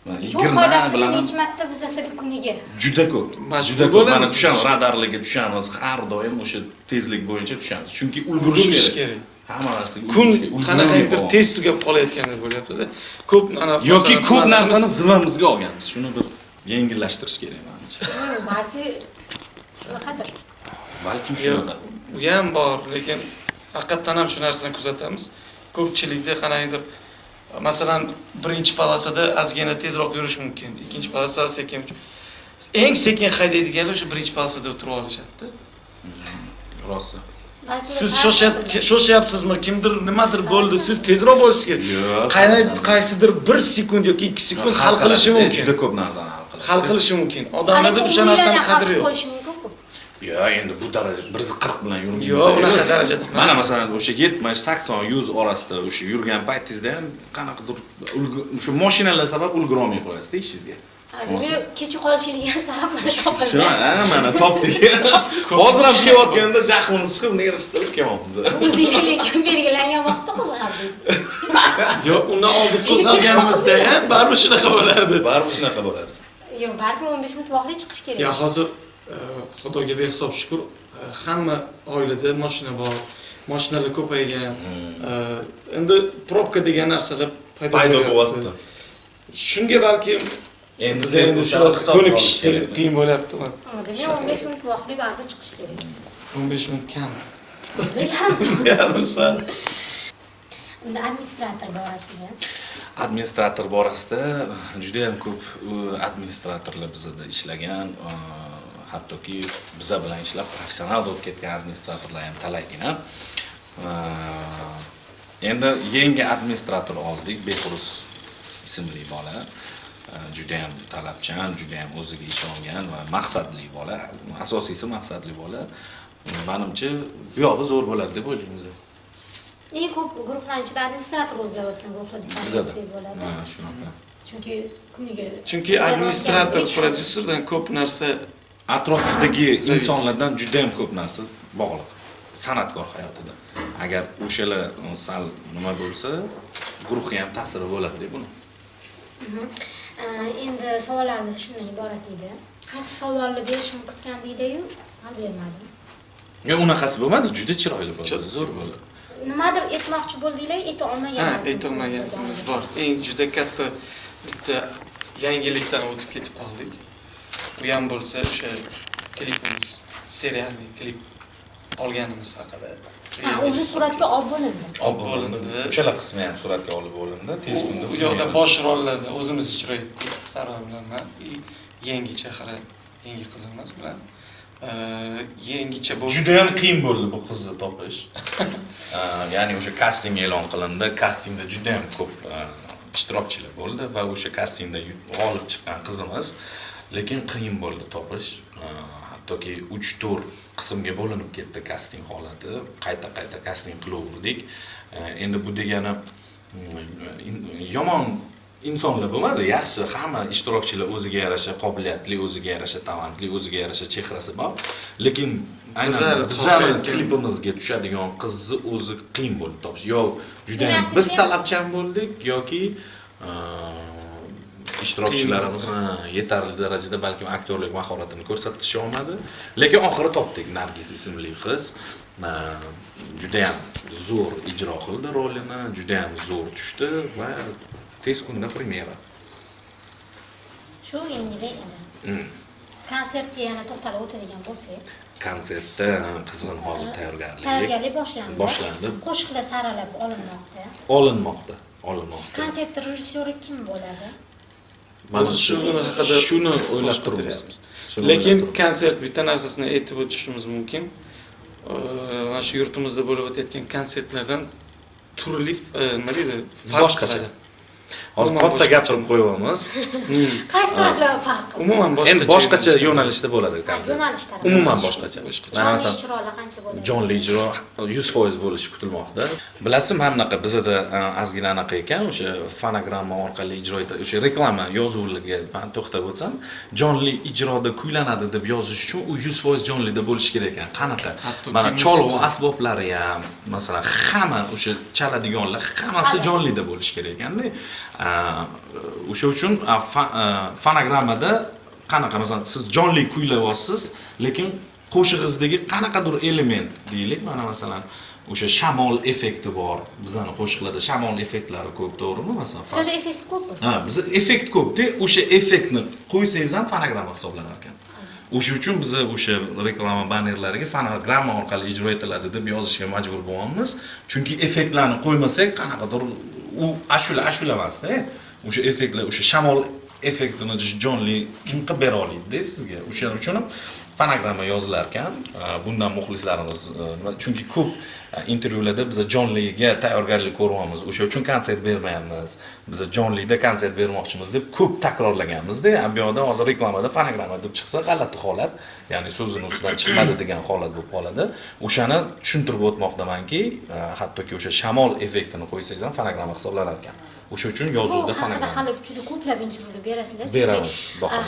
S1: Yo'q,
S2: 20
S1: foydasi
S2: bilan
S1: necha marta buzasilik kuniga.
S2: juda ko'p.
S3: Majbur
S2: Juda ko'p.
S3: bo'lamiz.
S2: Mana tushamiz, radarlarga tushamiz, har doim o'sha tezlik bo'yicha tushamiz. Chunki ulgurish kerak. Hamma narsaga
S3: Kun
S2: ulgurish
S3: qanaqadir tez tugab qolayotgandek bo'lyapti-da. Ko'p ana
S2: yoki ko'p narsani zimmamizga olganmiz. Shuni bir yengillashtirish kerak menimcha.
S1: Balki shunaqadir.
S2: Balkim shunaqa.
S3: u ham bor, lekin haqiqatdan ham shu narsani kuzatamiz. Ko'pchilikda qanaqadir masalan, birinchi polosada ozgina tezroq yurish mumkin, ikkinchi polosada sekin. Eng sekin haydaydiganlar o'sha birinchi polosada o'tirib olishadi-da.
S2: Rosa.
S3: Siz shoshyapsizmi? Kimdir nimadir bo'ldi, siz tezroq bo'lishingiz kerak.
S2: Yo'q.
S3: Qaysidir 1 sekund yoki 2 sekund hal qilishi mumkin.
S2: Juda ko'p narsani
S3: Hal qilishi mumkin. Odamlarda o'sha narsani qadri yo'q.
S2: Yo, endi bu daraja 140 bilan yurmaymiz.
S3: Yo'q, unaqa darajada.
S2: Mana masalan o'sha 70-80-100 orasida o'sha yurgan paytingizda ham qanaqadir o'sha mashinalar sabab ulgura olmay qo'yasiz-da ishingizga.
S1: Kecha qolishingiz ham sabab mana
S2: Shu, mana topdik. Hozir ham kelayotganda jahlingiz chiqib, nerisida kelyapmiz.
S1: o'zingizga lekin belgilangan vaqtda qo'zg'aldik.
S3: Yo'q, undan oldin so'zlaganimizda ham baribir shunaqa bo'lardi.
S2: Baribir shunaqa bo'ladi.
S1: Yo'q, balki 15 minut vaqtli chiqish kerak.
S3: Ya hozir Xudoga behisob shukr, hamma oilada mashina bor, mashinalar ko'paygan. Endi probka degan narsalar paydo bo'lyapti. Shunga balki
S2: Endi
S3: ko'nikish qiyin bo'lyapti.
S1: Demak, 15 minut vaqtli baribir chiqish kerak.
S3: 15 minut kam.
S1: Yarim soat.
S3: Yarim soat.
S1: Unda administrator borasiga.
S2: Administrator borasida juda ham ko'p administratorlar bizda ishlagan, hattoki biza bilan ishlab professional bo'lib ketgan administratorlar ham talaygina. Endi yangi administrator oldik, Behruz ismli bola. Juda ham talabchan, juda ham o'ziga ishongan va maqsadli bola. Asosiysi maqsadli bola. Menimcha bu yog'i zo'r bo'ladi deb o'ylaymiz.
S1: Eng ko'p guruhlar ichida administrator bo'lib kelayotgan guruhlarda pozitsiya bo'ladi.
S2: Ha, shunaqa.
S1: Chunki kuniga
S3: Chunki administrator prodyuserdan ko'p narsa
S2: atrofidagi insonlardan juda ham ko'p narsa bog'liq. San'atkor hayotida. Agar o'shalar sal nima bo'lsa, guruhga ham ta'siri bo'ladi deb buni.
S1: Endi savollarimiz shundan iborat edi. Qaysi savolni berishni kutgandingiz-yu, ham bermadim.
S2: Yo'q, unaqasi bo'lmadi, juda chiroyli bo'ldi, zo'r bo'ldi.
S1: Nimadir aytmoqchi bo'ldinglar, ayta olmagan.
S3: Ha, aytolmaganimiz bor. Eng juda katta bitta yangilikdan o'tib ketib qoldik. Bu ham bo'lsa o'sha klipimiz, serialli klip olganimiz haqida.
S1: Ha, o'sha suratga olib bo'lindi.
S3: Olib bo'lindi.
S2: Uchala qismi ham suratga olib bo'lindi. Tez kunda
S3: Bu yoqda bosh rollarni o'zimiz ijro etdik. Saroy bilan men, yangi chehra, yangi qizimiz bilan. Yangicha bo'ldi.
S2: Juda ham qiyin bo'ldi bu qizni topish. Ya'ni o'sha kasting e'lon qilindi. Kastingda juda ham ko'p ishtirokchilar bo'ldi va o'sha kastingda g'olib chiqqan qizimiz, lekin qiyin bo'ldi topish. Hattoki 3-4 qismga bo'linib ketdi kasting holati. Qayta kasting qilaverdik. Endi bu degani yomon insonlar bo'lmadi, yaxshi, hamma ishtirokchilar o'ziga yarasha qobiliyatli, o'ziga yarasha talantli, o'ziga yarasha chehrasi bor. Lekin aynan bizning klipimizga tushadigan qizni o'zi qiyin bo'ldi topish. Yo juda ham biz talabchan bo'ldik yoki ishtirokchilarimiz yetarli darajada balki aktyorlik mahoratini ko'rsatisha olmadi. Lekin oxiri topdik. Nargiz ismli qiz juda ham zo'r ijro qildi rolini, juda ham zo'r tushdi va tez kunda premyera.
S1: Shu yangilik edi. Konsertga yana to'xtalib o'tadigan bo'lsak,
S2: Konsertda qizg'in hozir
S1: tayyorgarlik boshlandi. Qo'shiqlar saralab
S2: olinmoqda.
S1: Konsert rejissyori kim bo'ladi?
S2: Mana shuni o'ylab turibmiz.
S3: Lekin konsert bitta narsasini aytib o'tishimiz mumkin. Mana shu yurtimizda bo'lib o'tayotgan konsertlardan turli nima deydi,
S2: boshqacha. Hozir katta gapirib qo'yamiz.
S1: Qaysi taraflar farqi?
S3: Umuman boshqacha.
S2: Endi boshqacha yo'nalishda bo'ladi konsert.
S1: Yo'nalishlar.
S2: Umuman boshqacha.
S1: Mana masalan, ijrolar qancha bo'ladi?
S2: Jonli ijro 100% bo'lishi kutilmoqda. Bilasizmi, ham naqa bizda ozgina anaqa ekan, o'sha fonogramma orqali ijro etadi, o'sha reklama yozuvlarga men to'xtab o'tsam, jonli ijroda kuylanadi deb yozish uchun u 100% jonlida bo'lishi kerak ekan. Qanaqa? Mana cholg'u asboblari ham, masalan, hamma o'sha chaladiganlar hammasi jonlida bo'lishi kerak ekanda. O'sha uchun fonogrammada qanaqa, masalan, siz jonli kuylayapsiz, lekin qo'shig'ingizdagi qanaqadir element deylik, mana masalan, o'sha shamol effekti bor. Bizning qo'shiqlarda shamol effektlari ko'p, to'g'rimi? Masalan,
S1: Sizlarda effekt ko'pmi?
S2: ha, bizda effekt ko'p-da, o'sha effektni qo'ysangiz ham fonogramma hisoblanar ekan. O'sha uchun biz o'sha reklama bannerlariga fonogramma orqali ijro etiladi deb yozishga majbur bo'lyapmiz. Chunki effektlarni qo'ymasak, qanaqadir u ashula emasda. O'sha effektlar, o'sha shamol effektini jonli kim qilib bera oladi sizga? O'shaning uchun ham fonogramma yozilar ekan. Bundan muxlislarimiz, chunki ko'p intervyularda biz jonliga tayyorgarlik ko'ryapmiz. O'sha uchun konsert bermayapmiz. Biz jonlida konsert bermoqchimiz deb ko'p takrorlaganmiz-da. Bu yoqda hozir reklamada fonogramma deb chiqsa g'alati holat, ya'ni so'zning ustidan chiqmadi degan holat bo'lib qoladi. O'shani tushuntirib o'tmoqdamanki, hattoki o'sha shamol effektini qo'ysangiz ham fonogramma hisoblanar ekan. O'sha uchun yozuvda fonogramma.
S1: Hali juda ko'plab intervyular berasizlar.
S2: Beramiz,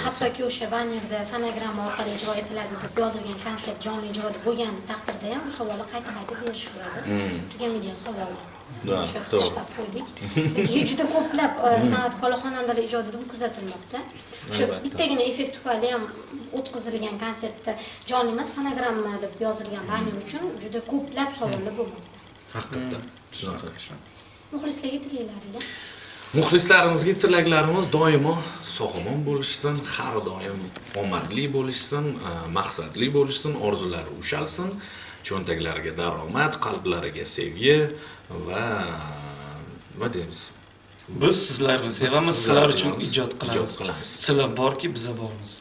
S1: hattoki o'sha bannerda fonogramma orqali ijro etiladi deb yozilgan konsert jonli ijroda bo'lgan taqdirda ham bu savolni qayta-qayta berishadi. Tugamaydigan savol. To'g'ri. Qo'ydik. Juda ko'plab san'atkor xonandalar ijodida bu kuzatilmoqda. O'sha bittagina effekt tufayli ham o'tkazilgan konsertda jonli emas fonogramma deb yozilgan banner uchun juda ko'plab savollar bo'lmoqda.
S2: Haqiqatdan. Shunaqa.
S1: Muxlislarga tilaklaringlar.
S2: Muxlislarimizga tilaklarimiz doimo sog'lom bo'lishsin, har doim omadli bo'lishsin, maqsadli bo'lishsin, orzulari ushalsin, cho'ntaklariga daromad, qalblariga sevgi va deymiz.
S3: Biz sizlarni sevamiz, sizlar uchun ijod qilamiz. Sizlar borki, biz bormiz.